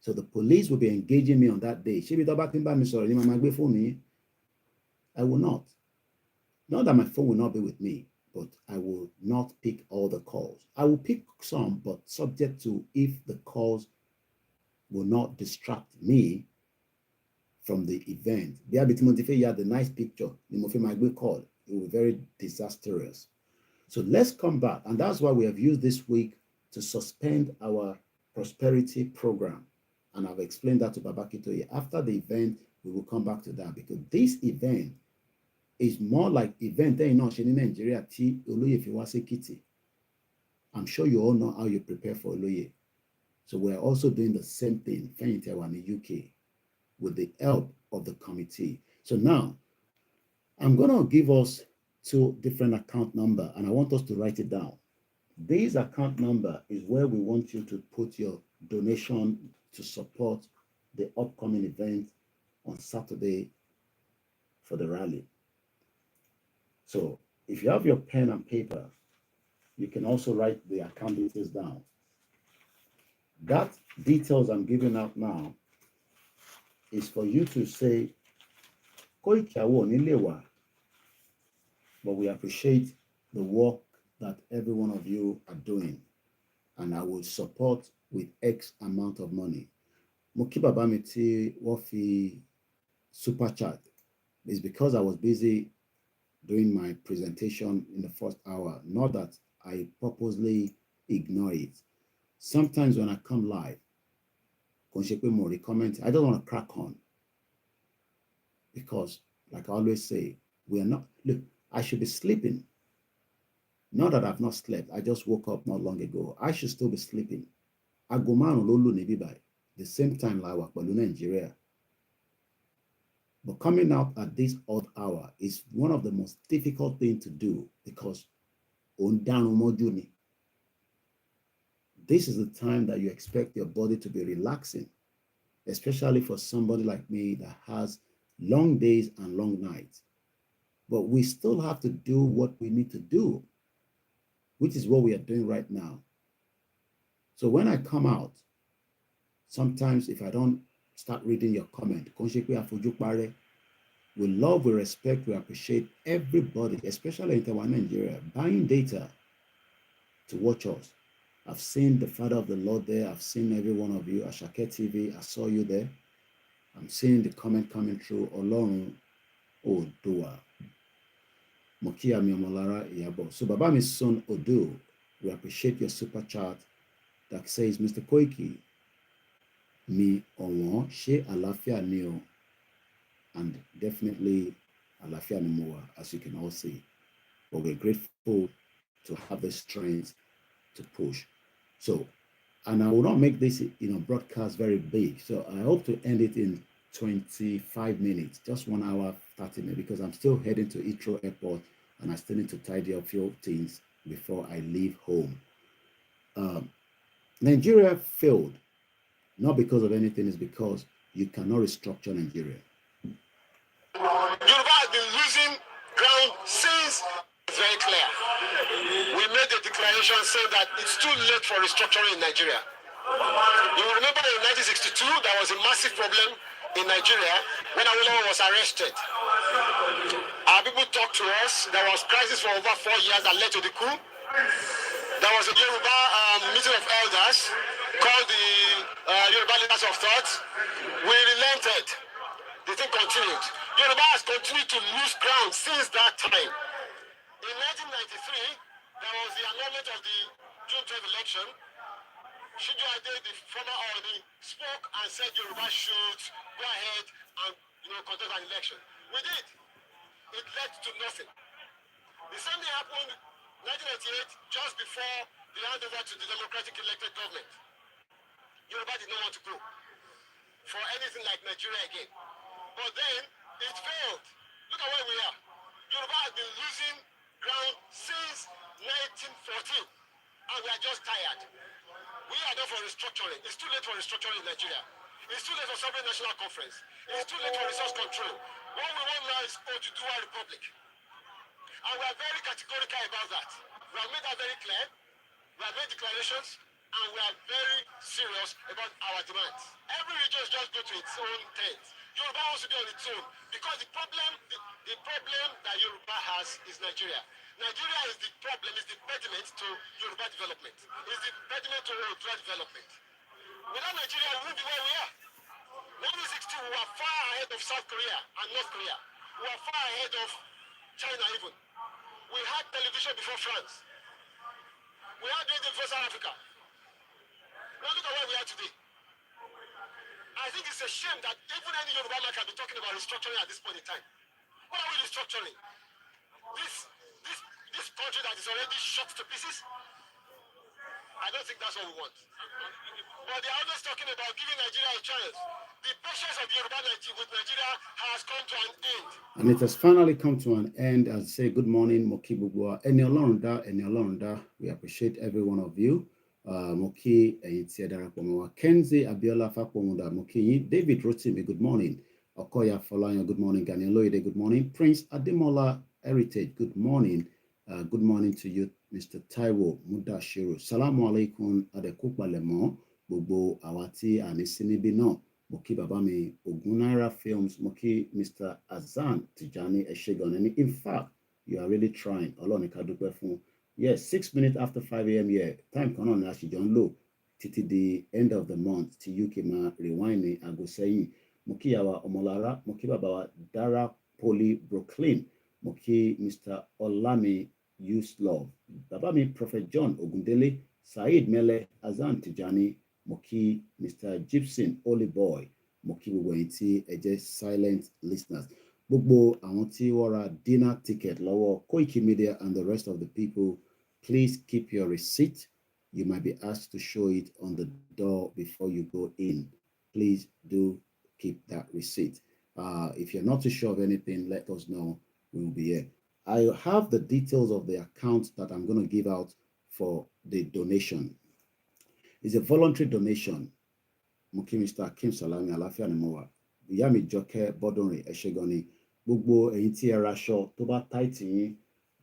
[SPEAKER 1] So the police will be engaging me on that day. I will not. Not that my phone will not be with me, but I will not pick all the calls. I will pick some, but subject to if the calls will not distract me from the event. The nice picture, call. It will be very disastrous. So let's come back. And that's why we have used this week to suspend our prosperity program. And I've explained that to Babakitoye. After the event, we will come back to that, because this event is more like event in Nigeria. I'm sure you all know how you prepare for Oloye. So we're also doing the same thing in the UK with the help of the committee. So now, I'm going to give us 2 different account numbers, and I want us to write it down. This account number is where we want you to put your donation to support the upcoming event on Saturday for the rally. So if you have your pen and paper, you can also write the account details down. That details I'm giving out now is for you to say, Koiki awo nílé wa, but we appreciate the work that every one of you are doing, and I will support with X amount of money. Mo kí bàbá mi tí wọ́n fi super chat. It's because I was busy doing my presentation in the first hour. Not that I purposely ignore it. Sometimes when I come live, I don't want to crack on, because like I always say, we are not, look, I should be sleeping. Not that I've not slept. I just woke up not long ago. I should still be sleeping. The same time like Nigeria. But coming out at this odd hour is one of the most difficult things to do, because this is the time that you expect your body to be relaxing, especially for somebody like me that has long days and long nights. But we still have to do what we need to do, which is what we are doing right now. So when I come out, sometimes if I don't start reading your comment, we love, we respect, we appreciate everybody, especially in Nigeria, buying data to watch us. I've seen the Father of the Lord there. I've seen every one of you. Ashake TV, I saw you there. I'm seeing the comment coming through. Olorun Odua. Mokia Miomolara Yabo. So Baba Son Odu, we appreciate your super chat. that says, Mr. Koiki, mi ọ̀wọ́n ṣé àlàáfíà ni o? And definitely àlàáfíà ni mo wà, as you can all see. But we're grateful to have the strength to push. So, and I will not make this, broadcast very big. So I hope to end it in 25 minutes, just 1 hour, 30 minutes, because I'm still heading to Heathrow Airport and I still need to tidy up a few things before I leave home. Nigeria failed, not because of anything, it's because you cannot restructure Nigeria.
[SPEAKER 6] Yoruba has been losing ground since. It's very clear. We made a declaration saying that it's too late for restructuring in Nigeria. You remember in 1962, there was a massive problem in Nigeria when Awolowo was arrested. Our people talked to us. There was crisis for over 4 years that led to the coup. There was a Yoruba meeting of elders called the Yoruba Leaders of Thought. We relented. The thing continued. Yoruba has continued to lose ground since that time. In 1993, there was the annulment of the June 12 election. Shiju Ade, the former Oni, spoke and said Yoruba should go ahead and contest an election. We did. It led to nothing. The same thing happened in 1998, just before the handover to the democratic elected government. Yoruba did not want to go for anything like Nigeria again. But then it failed. Look at where we are. Yoruba has been losing ground since 1914, and we are just tired. We are done for restructuring. It's too late for restructuring in Nigeria. It's too late for sovereign national conference. It's too late for resource control. What we want now is Oduduwa Republic. And we are very categorical about that. We have made that very clear. We have made declarations, and we are very serious about our demands. Every region just go to its own tent. Yoruba wants to be on its own because the problem that Yoruba has is Nigeria. Nigeria is the problem, is the impediment to Yoruba development. Is the impediment to Yoruba development. Without Nigeria, we won't be where we are. 1960, we were far ahead of South Korea and North Korea. We were far ahead of China even. We had television before France. We had radio before South Africa. Now look at where we are today. I think it's a shame that even any Yoruba man can be talking about restructuring at this point in time. What are we restructuring? This country that is already shot to pieces? I don't think that's what we want. But they are always talking about giving Nigeria a chance. The patience of Yoruba with Nigeria has come to an end.
[SPEAKER 1] And it has finally come to an end. I'll say good morning, Moki Bugwa. Eni Olorunda, we appreciate every one of you. Moki Kenzie Abiola Fapomunda, Moki David Rotimi, good morning. Okoya Folayan, good morning. Ganiel Loide, good morning. Prince Ademola Heritage, good morning. Good morning to you, Mr. Taiwo Mudashiru. Salamu alaikum Adekupalemo, Bobo Awati Anisinibi no. Moki Babami Ogunaira Films, Moki Mr. Azan Tijani Eshegon. And in fact, you are really trying. Yes, 6 minutes after 5 a.m. here. Time can on actually John Low. Titi the end of the month. To you Kima Rewine Agosayi. Moki Yawa Omolara, Moki Babawa Dara Poli Brooklyn. Moki Mr. Olami Use Love. Babami Prophet John Ogundele, Said Mele, Azan Tijani, Moki Mr. Gibson, Holy Boy, Moki Wenti, just silent listeners. Bugbo, Amonti Wara, dinner ticket, Lower, Koikimedia, and the rest of the people, please keep your receipt. You might be asked to show it on the door before you go in. Please do keep that receipt. If you're not too sure of anything, let us know. We will be here. I have the details of the account that I'm going to give out for the donation. It's a voluntary donation. Muki Mr. Akim Salami Alafia Nemowa. Yami Joke Bodonri Eshegoni. Bugbo Enti Erasho Toba Taiti.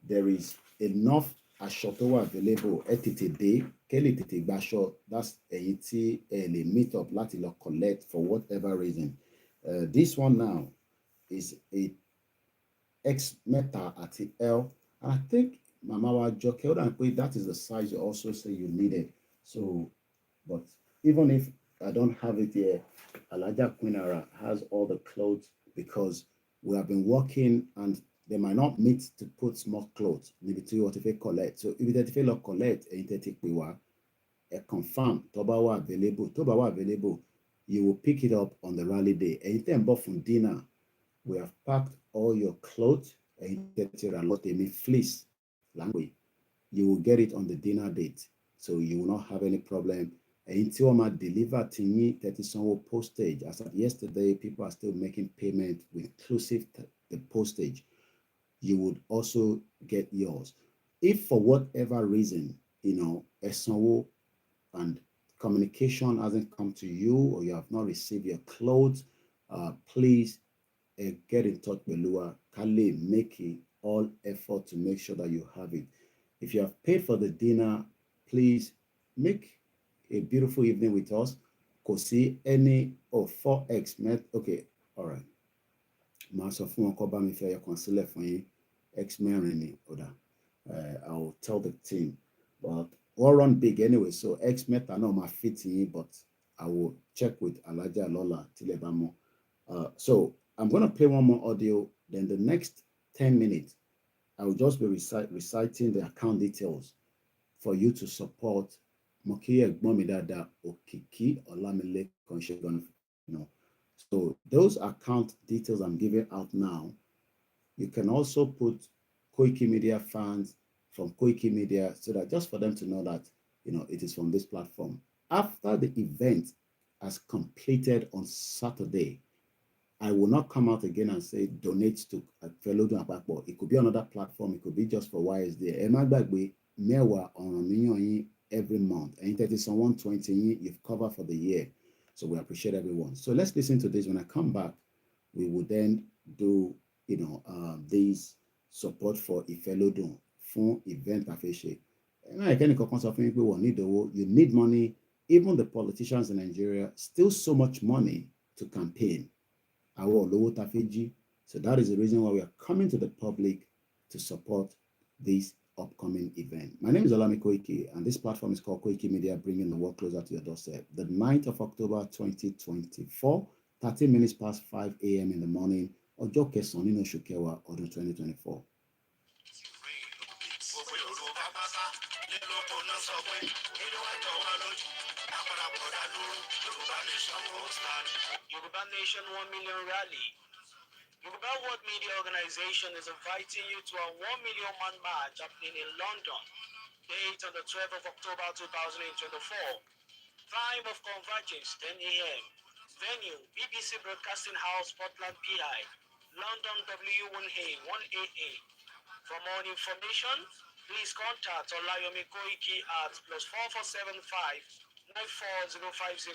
[SPEAKER 1] There is enough ashotowa available etite day. Kelly Titi Basho. That's Enti Ele meet up Latilo collect for whatever reason. This one now is a X meta at the L. And I think Mama Joke, that is the size you also say you needed. So, but even if I don't have it here, Alaja Quinara has all the clothes because we have been working and they might not meet to put small clothes. Maybe to what if they collect. So if they fail to collect, confirm tó bá wà available. Tó bá wà available, you will pick it up on the rally day. Ẹ̀yin tẹ́ ń bọ̀ fún dinner, we have packed all your clothes. Ẹ̀yin tẹ́ ti rà lọ tèmi fleece language. You will get it on the dinner date, so you will not have any problem. Ẹ̀yin tí wọ́n máa deliver ti yín tẹ́ ti sanwó postage. As of yesterday, people are still making payment with inclusive the postage. You would also get yours. If for whatever reason, ẹ sanwó and communication hasn't come to you, or you have not received your clothes, please get in touch with Lua. Kale, make all effort to make sure that you have it. If you have paid for the dinner, please make a beautiful evening with us. Kò sí any 4x met. Okay, all right. Màá sọ fún wọn kó bá mi fẹ́ ẹyọkan sílẹ̀ fún yín. X mẹ́rin ni ọ̀dà. I will tell the team, but we'll run big anyway, so X mẹ́ta náà máa fit yín, but I will check with Alhaja Lola tilẹ̀ bá mọ̀. So I'm going to play one more audio. Then the next 10 minutes, I will just be reciting the account details for you to support Moki Egbomidada Okiki Olamile Konshegon. So those account details I'm giving out now, you can also put Koikimedia fans from Koikimedia, so that just for them to know that it is from this platform. After the event has completed on Saturday, I will not come out again and say donate to Felodun Apakpo. It could be another platform. It could be just for YSD. Mewa on every month. And 120 you've covered for the year. So we appreciate everyone. So let's listen to this. When I come back, we will then do this support for Ifelodun for event afeshe. You need money. Even the politicians in Nigeria still so much money to campaign. So that is the reason why we are coming to the public to support this upcoming event. My name is OLAYOMI KOIKI, and this platform is called Koikimedia, bringing the world closer to your doorstep. The 9th of October 2024, 13 minutes past 5 a.m. in the morning, Ọjọ́ Kẹsàn-án nínú oṣù Kẹwàá ọdún 2024.
[SPEAKER 7] Yoruba Nation 1 Million Rally. Yoruba World Media Organization is inviting you to a 1 million man march happening in London, date on the 12th of October 2024. Time of convergence 10 a.m. Venue BBC Broadcasting House, Portland, PI, London W1A 1AA. For more information, please contact OLAYOMI KOIKI at +4475 94050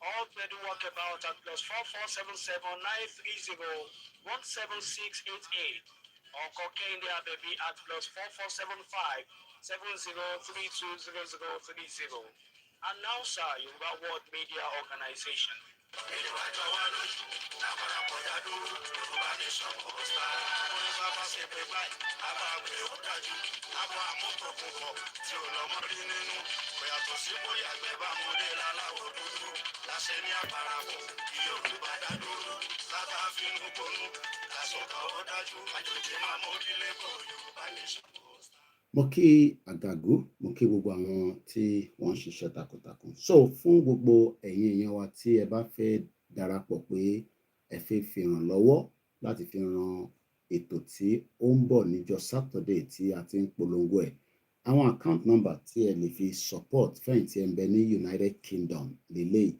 [SPEAKER 7] or Bedu Walkabout at +4477 930 17688 or Koikimedia Baby at +4475 70320030. Announcer Yoruba World Media Organization.
[SPEAKER 1] Mo kí Àgàgú, mo kí gbogbo àwọn tí wọ́n ń ṣiṣẹ́ takuntakun. So fún gbogbo ẹ̀yin èèyàn wa tí ẹ bá fẹ́ darapọ̀ pé ẹ fẹ́ fi ràn lọ́wọ́ láti fi ran ètò tí ó ń bọ̀ níjọ́ Saturday tí a ti ń polongo ẹ̀. Àwọn account number tí ẹ lè fi support fẹ́yìn tí ẹ ń bẹ ní United Kingdom lélẹ́yìí.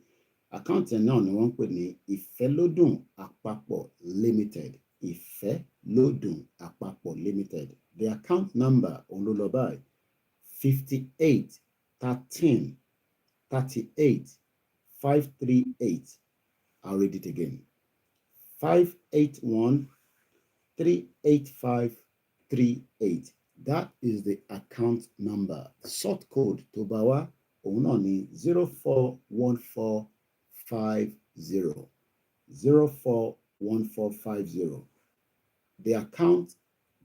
[SPEAKER 1] Account náà ni wọ́n ń pè ní Ìfẹ́lódùn Àpapọ̀ Limited. Ìfẹ́lódùn Àpapọ̀ Limited. The account number on Lulabai 58 13 38 538. I'll read it again. 581 385 38. That is the account number. Sort code to Bawa Ononi 041450. 041450. The account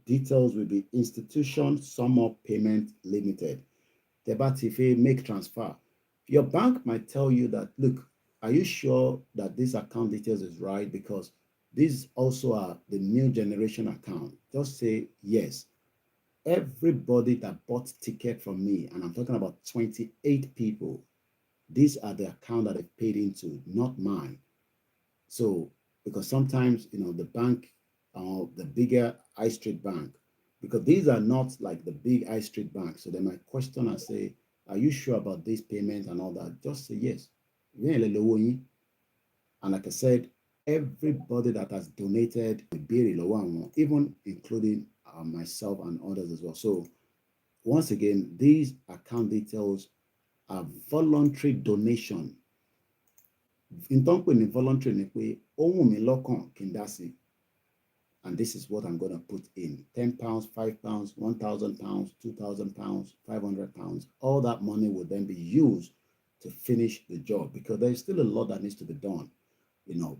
[SPEAKER 1] details will be Institution Sum Up Payment Limited. Tebatife make transfer. Your bank might tell you that, look, are you sure that this account details is right? Because these also are the new generation account. Just say yes. everybody that bought ticket from me, and I'm talking about 28 people, these are the account that they've paid into, not mine. So, because sometimes, the bank, the bigger high street bank, because these are not like the big high street bank. So they might question and say, are you sure about this payment and all that? Just say yes. And like I said, everybody that has donated, even including myself and others as well. So once again, these account details are voluntary donation. In voluntary, and this is what I'm going to put in: £10, £5, £1,000, £2,000, £500. All that money will then be used to finish the job, because there is still a lot that needs to be done.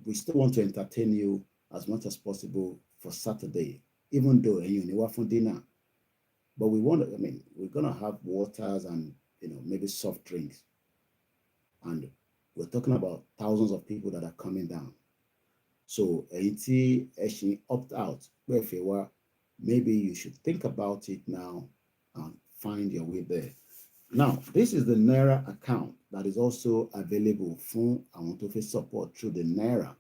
[SPEAKER 1] We still want to entertain you as much as possible for Saturday, even though you for dinner. But we want to, we're going to have waters and, maybe soft drinks. And we're talking about thousands of people that are coming down. So, actually opt out, maybe you should think about it now and find your way there. Now, this is the Naira account that is also available for àwọn tó fẹ́ support through the Naira.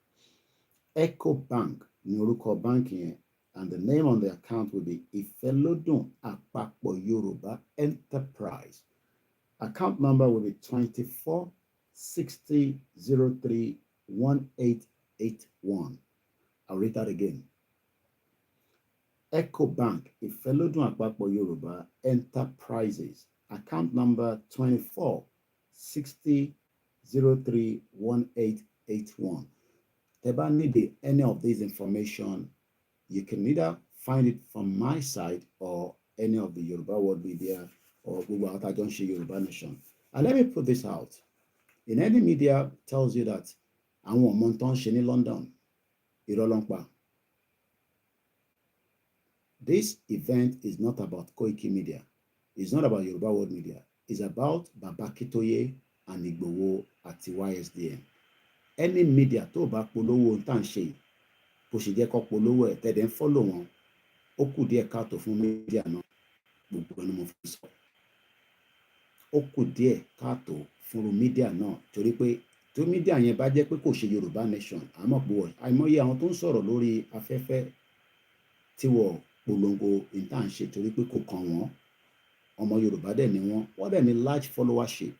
[SPEAKER 1] Echo Bank ní orúkọ banking, and the name on the account will be Ìfẹ́lódùn Àpapọ̀ Yorùbá Enterprise. Account number will be 2460031881. I'll read that again. Echo Bank Ìfẹ́lódùn Àpapọ̀ Yorùbá Enterprises. Account number 2460031881. If you need any of this information, you can either find it from my side or any of the Yoruba World Media or Google Atajonshi Yoruba Nation. And let me put this out. In any media tells you that àwọn ọmọ tó ń ṣe ní London, irọ́ ló ń pa. This event is not about Koikimedia. It's not about Yoruba World Media. It's about Baba Kitoye and Igboho àti YSDM. Any media tó bá polówó ń tàn ṣe, bó ṣe jẹ́ kó polówó ẹ̀ tẹ́lẹ̀ ń follow wọn, ó kù díẹ̀ káàtó fún media náà. Gbogbo ẹni mo fi sọ. Ó kù díẹ̀ káàtó fún media náà, torí pé tó media yẹn bá jẹ́ pé kò ṣe Yorùbá Nation, àmọ́ pé àìmọye àwọn tó ń sọ̀rọ̀ lórí afẹ́fẹ́ tí wọ́n polongo ń tàn ṣe torí pé kò kàn wọ́n. Ọmọ Yorùbá dẹ̀ ni wọ́n dẹ̀ ní large followership,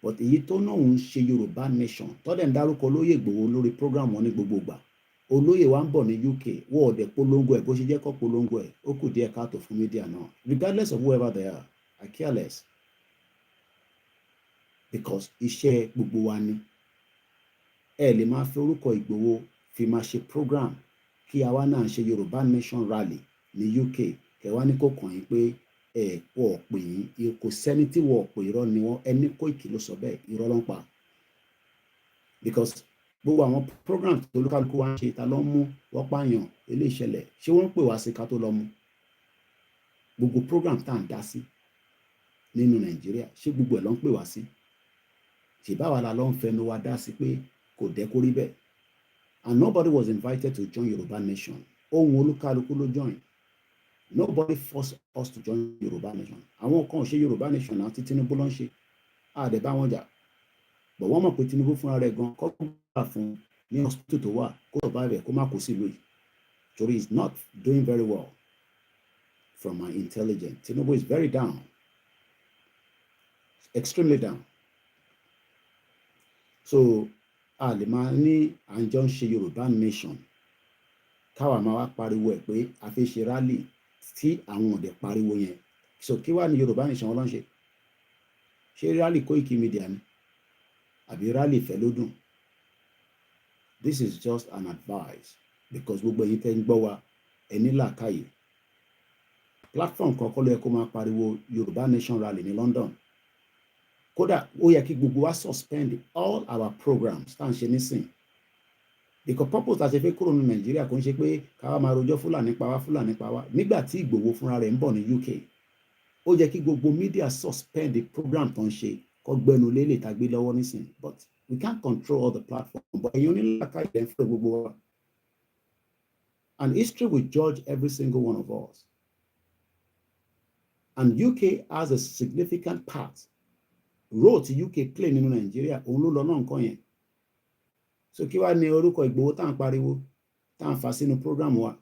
[SPEAKER 1] but èyí tó náà ń ṣe Yorùbá Nation tó dẹ̀ ń dárúkọ olóyè Ìgbòho lórí program wọn ní gbogbo ìgbà. Olóyè wa ń bọ̀ ní UK, wọ́n ò dẹ̀ polongo ẹ̀ bó ṣe jẹ́ kó polongo ẹ̀, ó kù díẹ̀ káàtó fún media náà. Regardless of whoever they are, I care less, because iṣẹ́ gbogbo wa ni. Ẹ lè máa fi orúkọ Ìgbòho fi máa ṣe program kí àwa náà ṣe Yorùbá Nation rally ní UK, kẹwàá ní kò kàn yín pé wọ́n pè yín, kò sẹ́ni tí wọ́n pè, irọ́ ni wọ́n. Ẹni Koiki ló sọ bẹ́ẹ̀, irọ́ ló ń pa. Because gbogbo àwọn program tó olúkálùkù wá ń ṣe, ta ló ń mú wọ́n pààyàn ilé ìṣẹ̀lẹ̀, ṣé wọ́n ń pè wá sí ká tó lọ mú? Gbogbo program tá à ń dá sí nínú Nàìjíríà, ṣé gbogbo ẹ̀ ló ń pè wá sí? Ṣèbáwa la ló ń fẹnu wa dá sí pé kò dẹ́ kó rí bẹ́ẹ̀? And nobody was invited to join Yoruba Nation. Ohun olúkálùkù ló join. Nobody forced us to join Yoruba Nation. Àwọn kan ò ṣe Yoruba Nation náà tí Tinubu ló ń ṣe. Àdẹ̀ bá wọn jà. But wọ́n mọ̀ pé Tinubu fúnra rẹ̀ gan kọ́ gbà fún ní hospital tó wà kó lọ bá rẹ̀ kó má kó sí ìlú yìí. Torí he is not doing very well from my intelligence. Tinubu is very down. Extremely down. So a lè máa ní à ń jọ ń ṣe Yorùbá Nation. Káwa máa wá pariwo ẹ̀ pé a fẹ́ ṣe rally tí àwọn ọ̀dẹ̀ pariwo yẹn. So kí wá ní Yorùbá Nation wọn ló ń ṣe? Ṣé rally Koikimedia ni? Àbí rally Ìfẹ́lódùn? This is just an advice, because gbogbo ẹ̀yin tẹ́ ń gbọ́ wa ẹ ní làákàyè. Platform kan kọ́ ló yẹ kó máa pariwo Yorùbá Nation rally ní London. Kódà ó yẹ kí gbogbo wa suspend all our programs tá à ń ṣe nísìn. Because purpose àti fẹ́ kúrò ní Nàìjíríà kò ń ṣe pé káwa máa rojọ́ Fúlàní pa wá. Nígbà tí Ìgbòho fúnra rẹ̀ ń bọ̀ ní UK, ó yẹ kí gbogbo media suspend the program tó ń ṣe kó gbẹnu lélẹ̀ tá gbé lọ́wọ́ nísìn. But we can't control all the platform. But ẹ̀yin onílàkàyè ẹ̀ ń fẹ́ gbogbo wa. And history will judge every single one of us. And UK has a significant part. Role tí UK play nínú Nàìjíríà, òun ló lọ náà nǹkan yẹn. So kí wá ní orúkọ Ìgbòho tá à ń pariwo, tá à ń fa sínú program wa,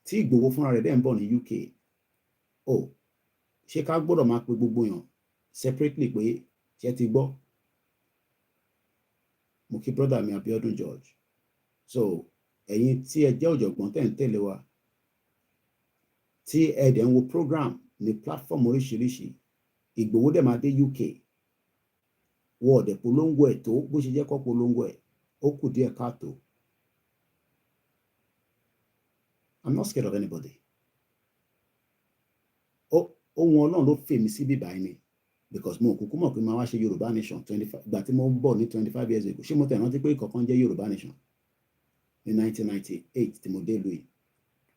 [SPEAKER 1] tí Ìgbòho fúnra rẹ̀ dẹ̀ ń bọ̀ ní UK. Ṣé ká gbọ́dọ̀ máa pe gbogbo èèyàn separately pé ṣé ti gbọ́? Mo kí brother mi Abiodun George. So ẹ̀yin tí ẹ jẹ́ ọ̀jọ̀gbọ́n tẹ̀ ń tẹ̀lé wa, tí ẹ dẹ̀ ń wo program ní platform oríṣiríṣi, Ìgbòho dẹ̀ máa dé UK. Wọ́n ọ̀dẹ̀ polongo ẹ̀ tó bó ṣe jẹ́ kó polongo ẹ̀, ó kù díẹ̀ káàtó. I'm not scared of anybody. Ohun Ọlọ́run ló fèmí sí bíbá ẹni, because mo kúkú mọ̀ pé máa wá ṣe Yorùbá nation 25 ìgbà tí mo bọ̀ ní 25 years ago. Ṣé mo tẹ̀ rántí pé ìkọ̀kan jẹ́ Yorùbá nation ní 1998 tí mo dé ìlú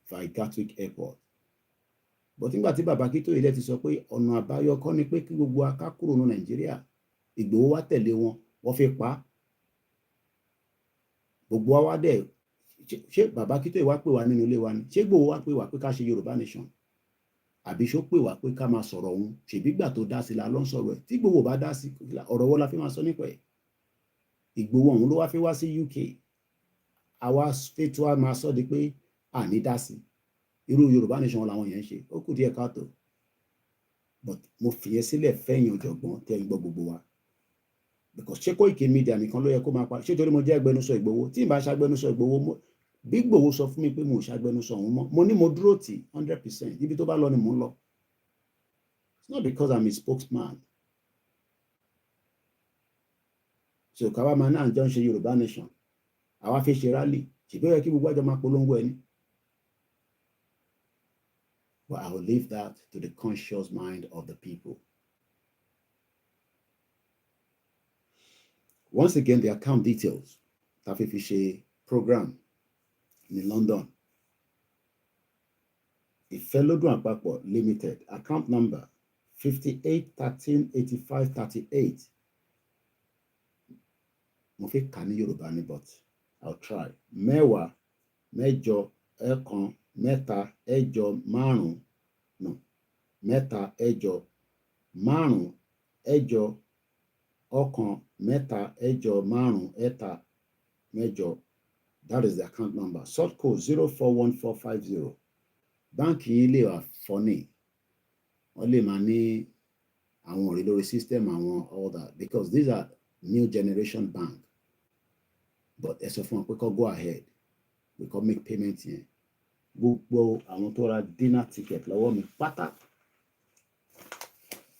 [SPEAKER 1] Ifá Gatwick Airport. But nígbà tí bàbá Akíntóyè ilẹ̀ ti sọ pé ọ̀nà àbáyọ kọ́ ni pé kí gbogbo aká kúrò ní Nàìjíríà, Ìgbòho wá tẹ̀lé wọn, wọ́n fi pa á. Gbogbo wa wá dẹ̀, ṣé bàbá Akíntóyè wá pè wá nínú ilé wa ni? Ṣé Ìgbòho wá pè wá pé ká ṣe Yorùbá nation? Àbí ṣó pè wá pé ká máa sọ̀rọ̀ òun? Ṣèbí gbà tó dá sí la ló ń sọ̀rọ̀ ẹ̀. Tí Ìgbòho bá dá sí, ọ̀rọ̀ wo la fi máa sọ nípa ẹ̀? Ìgbòho òun ló wá fi wá sí UK. Àwa fi tí wá máa sọ di pé àní dá sí. Irú Yorùbá nation làwọn yẹn ń ṣe. Ó kù díẹ̀ káàtó. But mo fìyẹn sílẹ̀ fẹ́yìn ọ̀jọ̀gbọ́n tẹ́ ń gbọ́ gbogbo wa. Because ṣé Koikimedia nìkan ló yẹ kó máa pa? Ṣé torí mo jẹ́ agbẹnusọ Ìgbòho? Tí n bá ṣagbẹnusọ Ìgbòho, bí Ìgbòho sọ fún mi pé mo ṣagbẹnusọ òun mọ́, mo ní mo dúró tì 100%. Ibi tó bá lọ ni mò ń lọ. It's not because I'm a spokesman. So káwa máa náà jọ ń ṣe Yorùbá nation. Àwa fi ṣe rally. Ṣèbí ó yẹ kí gbogbo àjọ máa polongo ẹni. But I will leave that to the conscious mind of the people. Once again, the account details. Tafi fi ṣe program in London. Ìfẹ́lódún Àpapọ̀ Limited, account number 58138538. Mo fi kà ní Yorùbá ni, but I'll try. Mẹ́wàá, mẹ́jọ, ẹ̀kan, mẹ́ta, ẹ̀jọ, márùn-ún. No. Mẹ́ta, ẹ̀jọ, márùn-ún, ẹ̀jọ, ọ̀kan, mẹ́ta, ẹ̀jọ, márùn-ún, ẹ̀ta, mẹ́jọ. That is the account number. Sort code 041450. Báńkì yìí lè wà funny. Wọ́n lè máa ní àwọn ọ̀rẹ́ lórí system àwọn all that, because these are new generation bank. But ẹ sọ fún wọn pé kó go ahead. We can make payment yẹn. Gbogbo àwọn tó ra dinner ticket lọ́wọ́ mi pátá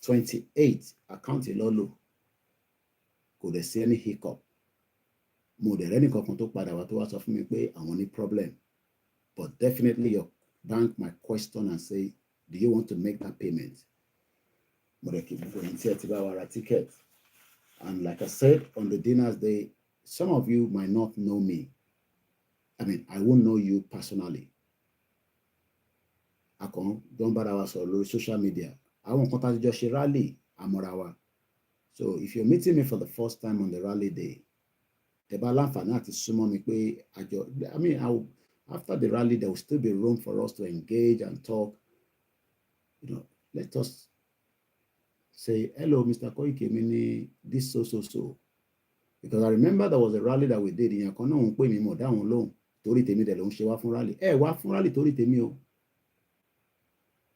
[SPEAKER 1] 28 account lọ́lọ́. Kò dẹ̀ sí any hiccup. Mo dẹ̀ rẹ́ni kankan tó padà wá tó wá sọ fún mi pé àwọn ní problem. But definitely your bank might question and say, do you want to make that payment? Mo dẹ̀ kí gbogbo ẹni tí ẹ ti bá wa ra ticket. And like I said on the dinner's day, some of you might not know me. I mean, I won't know you personally. Akon, don't bother us on social media. I won't contact you just rally, Amorawa. So if you're meeting me for the first time on the rally day, I mean, after the rally, there will still be room for us to engage and talk. You know, let us say, hello, Mr. Koiki, meaning this so. Because I remember there was a rally that we did in Yakono, we pay me more down low. Tori temi de lo nse wa fun rally. Wa fun rally tori temi o.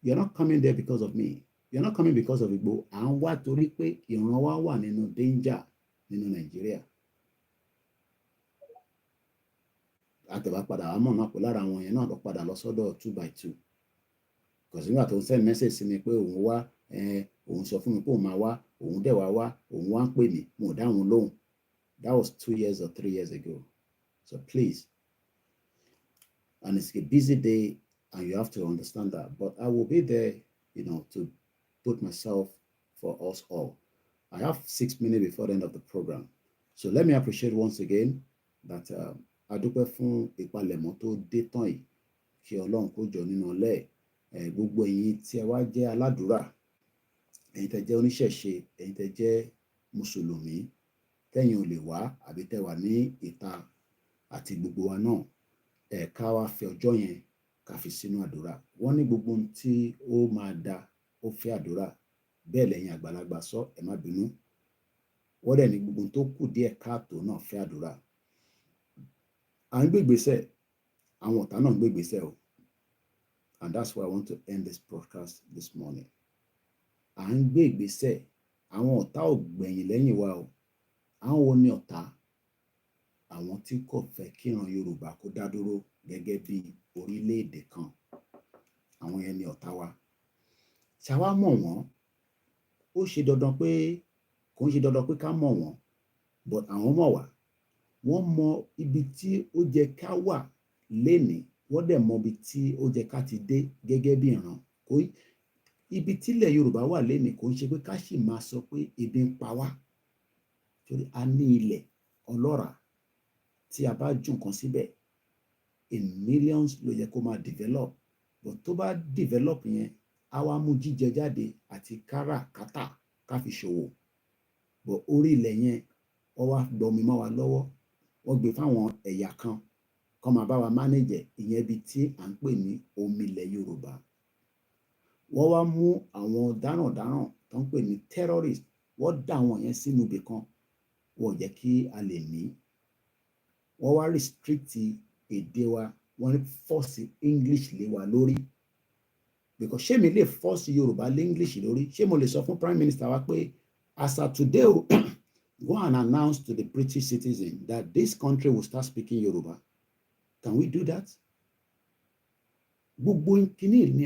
[SPEAKER 1] You're not coming there because of me. You're not coming because of Igbo. And wa tori pe ìran wa wà nínú danger nínú Nigeria. Àtẹ̀wá padà àmọ́ náà pé lára àwọn yẹn náà lọ padà lọ sọ́dọ̀ 2x2. Because nígbà tó ń send message sí mi pé òun wá, òun sọ fún mi pé òun máa wá, òun dẹ̀ wá, òun wá ń pè mí, mo dá òun lóhùn. That was 2 years or 3 years ago. So please. And it's a busy day and you have to understand that. But I will be there, you know, to put myself for us all. I have 6 minutes before the end of the program. So let me appreciate once again that adúpẹ́ fún ìpalẹ̀mọ́ tó dé tán yìí, kí Ọlọ́run kó jọ nínú ọlẹ́ gbogbo ẹ̀yin tí ẹ wá jẹ́ aládùúrà, ẹ̀yin tẹ́ jẹ́ oníṣẹ̀ṣe, ẹ̀yin tẹ́ jẹ́ mùsùlùmí, tẹ́yin ò lè wá àbí tẹ́ wà ní ìta àti gbogbo wa náà, ká wá fi ọjọ́ yẹn ká fi sínú àdúrà. Wọ́n ní gbogbo ohun tí ó máa da ó fẹ́ àdúrà, bẹ́ẹ̀ lẹ́yìn àgbàlagbà sọ, ẹ má bínú. Wọ́n dẹ̀ ní gbogbo tó kù díẹ̀ káàtó náà fẹ́ àdúrà. À ń gbé ìgbésẹ̀, àwọn ọ̀tá náà ń gbé ìgbésẹ̀ o. And that's why I want to end this broadcast this morning. À ń gbé ìgbésẹ̀, àwọn ọ̀tá ò gbẹ̀yìn lẹ́yìn wa o. Àwọn wo ni ọ̀tá? Àwọn tí kò fẹ́ kíran Yorùbá kó dá dúró gẹ́gẹ́ bí orílẹ̀-èdè kan. Àwọn yẹn ni ọ̀tá wa. Ṣàwá mọ̀ wọ́n, ó ṣe dandan pé, kò ń ṣe dandan pé ká mọ̀ wọ́n, but àwọn mọ̀ wá. Wọ́n mọ ibi tí ó jẹ́ ká wà lénìí, wọ́n dẹ̀ mọ ibi tí ó jẹ́ ká ti dé gẹ́gẹ́ bí ìran. Ibi tílẹ̀ Yorùbá wà lénìí kò ń ṣe pé ká sì máa sọ pé ebi ń pa wá. Torí a ní ilẹ̀ ọlọ́ràá tí a bá jù nǹkan síbẹ̀, in millions ló yẹ kó máa develop. But tó bá develop yẹn, á wá mú jíjẹ jáde àti káràkátà ká fi ṣòwò. But orí ilẹ̀ yẹn, wọ́n wá gbọmi mọ́ wa lọ́wọ́. Wọ́n gbé fáwọn ẹ̀yà kan kó máa bá wa manage ìyẹn bí tí à ń pè ní omi ilẹ̀ Yorùbá. Wọ́n wá mú àwọn dáràndáràn tó ń pè ní terrorist, wọ́n dá àwọn yẹn sínú ibì kan. Wọ́n jẹ́ kí a lè ní. Wọ́n wá restrict èdè wa, wọ́n force English lé wa lórí. Because ṣé mi lè force Yorùbá lé English lórí? Ṣé mo lè sọ fún Prime Minister wa pé as of today, go and announce to the British citizen that this country will start speaking Yoruba? Can we do that? Gbogbo kìíní ni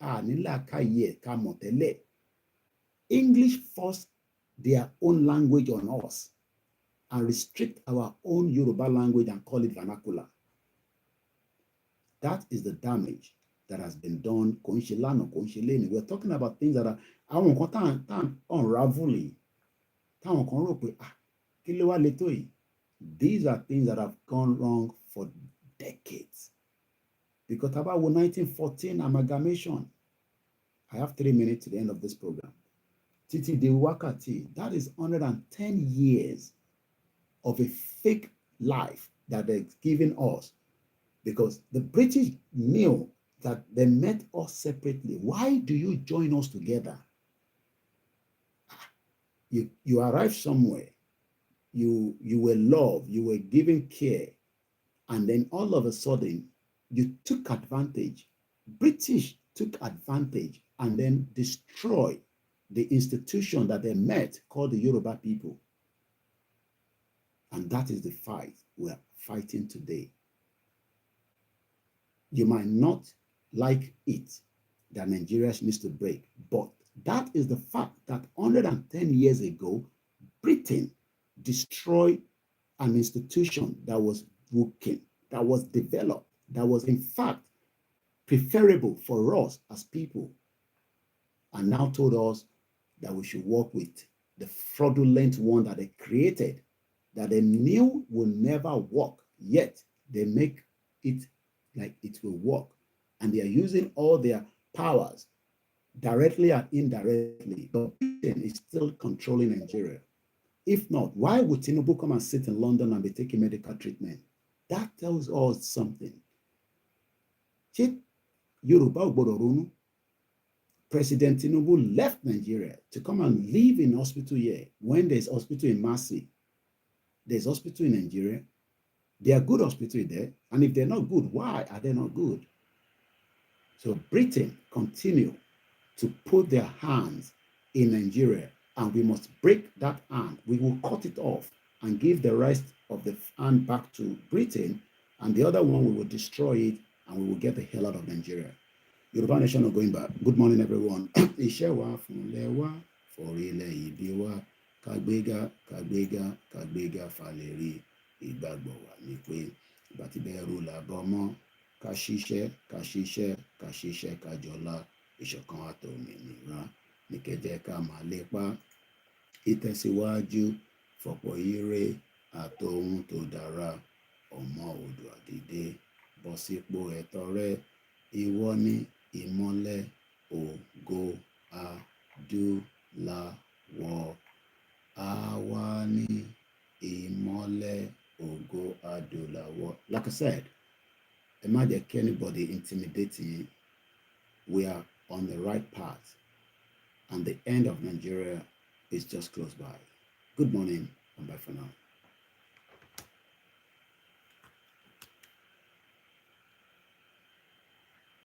[SPEAKER 1] ànílàákàyè ẹ̀ka mọ̀ tẹ́lẹ̀. English force their own language on us and restrict our own Yoruba language and call it vernacular. That is the damage that has been done. We're talking about things that are àwọn nǹkan tá unraveling. Táwọn kan rò pé kí ló wá le tó yìí? These are things that have gone wrong for decades. Because about 1914 amalgamation, I have 3 minutes to the end of this program. Titi de Wakati, that is 110 years of a fake life that they're giving us. Because the British knew that they met us separately. Why do you join us together? You arrived somewhere, you were loved, you were given care, and then all of a sudden, you took advantage. British took advantage and then destroyed the institution that they met called the Yoruba people. And that is the fight we're fighting today. You might not like it that Nigeria needs to break, but that is the fact that 110 years ago, Britain destroyed an institution that was working, that was developed, that was in fact preferable for us as people, and now told us that we should work with the fraudulent one that they created, that they knew will never work, yet they make it like it will work. And they are using all their powers directly and indirectly, but Britain is still controlling Nigeria. If not, why would Tinubu come and sit in London and be taking medical treatment? That tells us something. President Tinubu left Nigeria to come and live in hospital here when there's hospital in Mercy. There's hospital in Nigeria. There are good hospitals there. And if they're not good, why are they not good? So Britain continue to put their hands in Nigeria, and we must break that hand. We will cut it off and give the rest of the hand back to Britain, and the other one we will destroy it, and we will get the hell out of Nigeria. Yoruba Nation are going back. Good morning, everyone. Ishewa funlewa forile ibiwa kagbega kagbega kagbega faleri igbagbowa ni pe ibati beru labomo kasise kasise kasise kajola ìṣọ̀kan àtòmìnira ní kẹjẹ ká máa lépa ìtẹ̀síwájú fọ̀pọ̀ ire àtòhun tó dára ọmọ Oòduà dìde bọ́ sípò ẹ̀tọ́ rẹ ìwọ ni ìmọ́lẹ̀ ògo adúláwọ̀ àwa ni ìmọ́lẹ̀ ògo adúláwọ̀. Like I said, imagine anybody intimidating you. We are on the right path. and the end of Nigeria is just close by. Good morning and bye for now.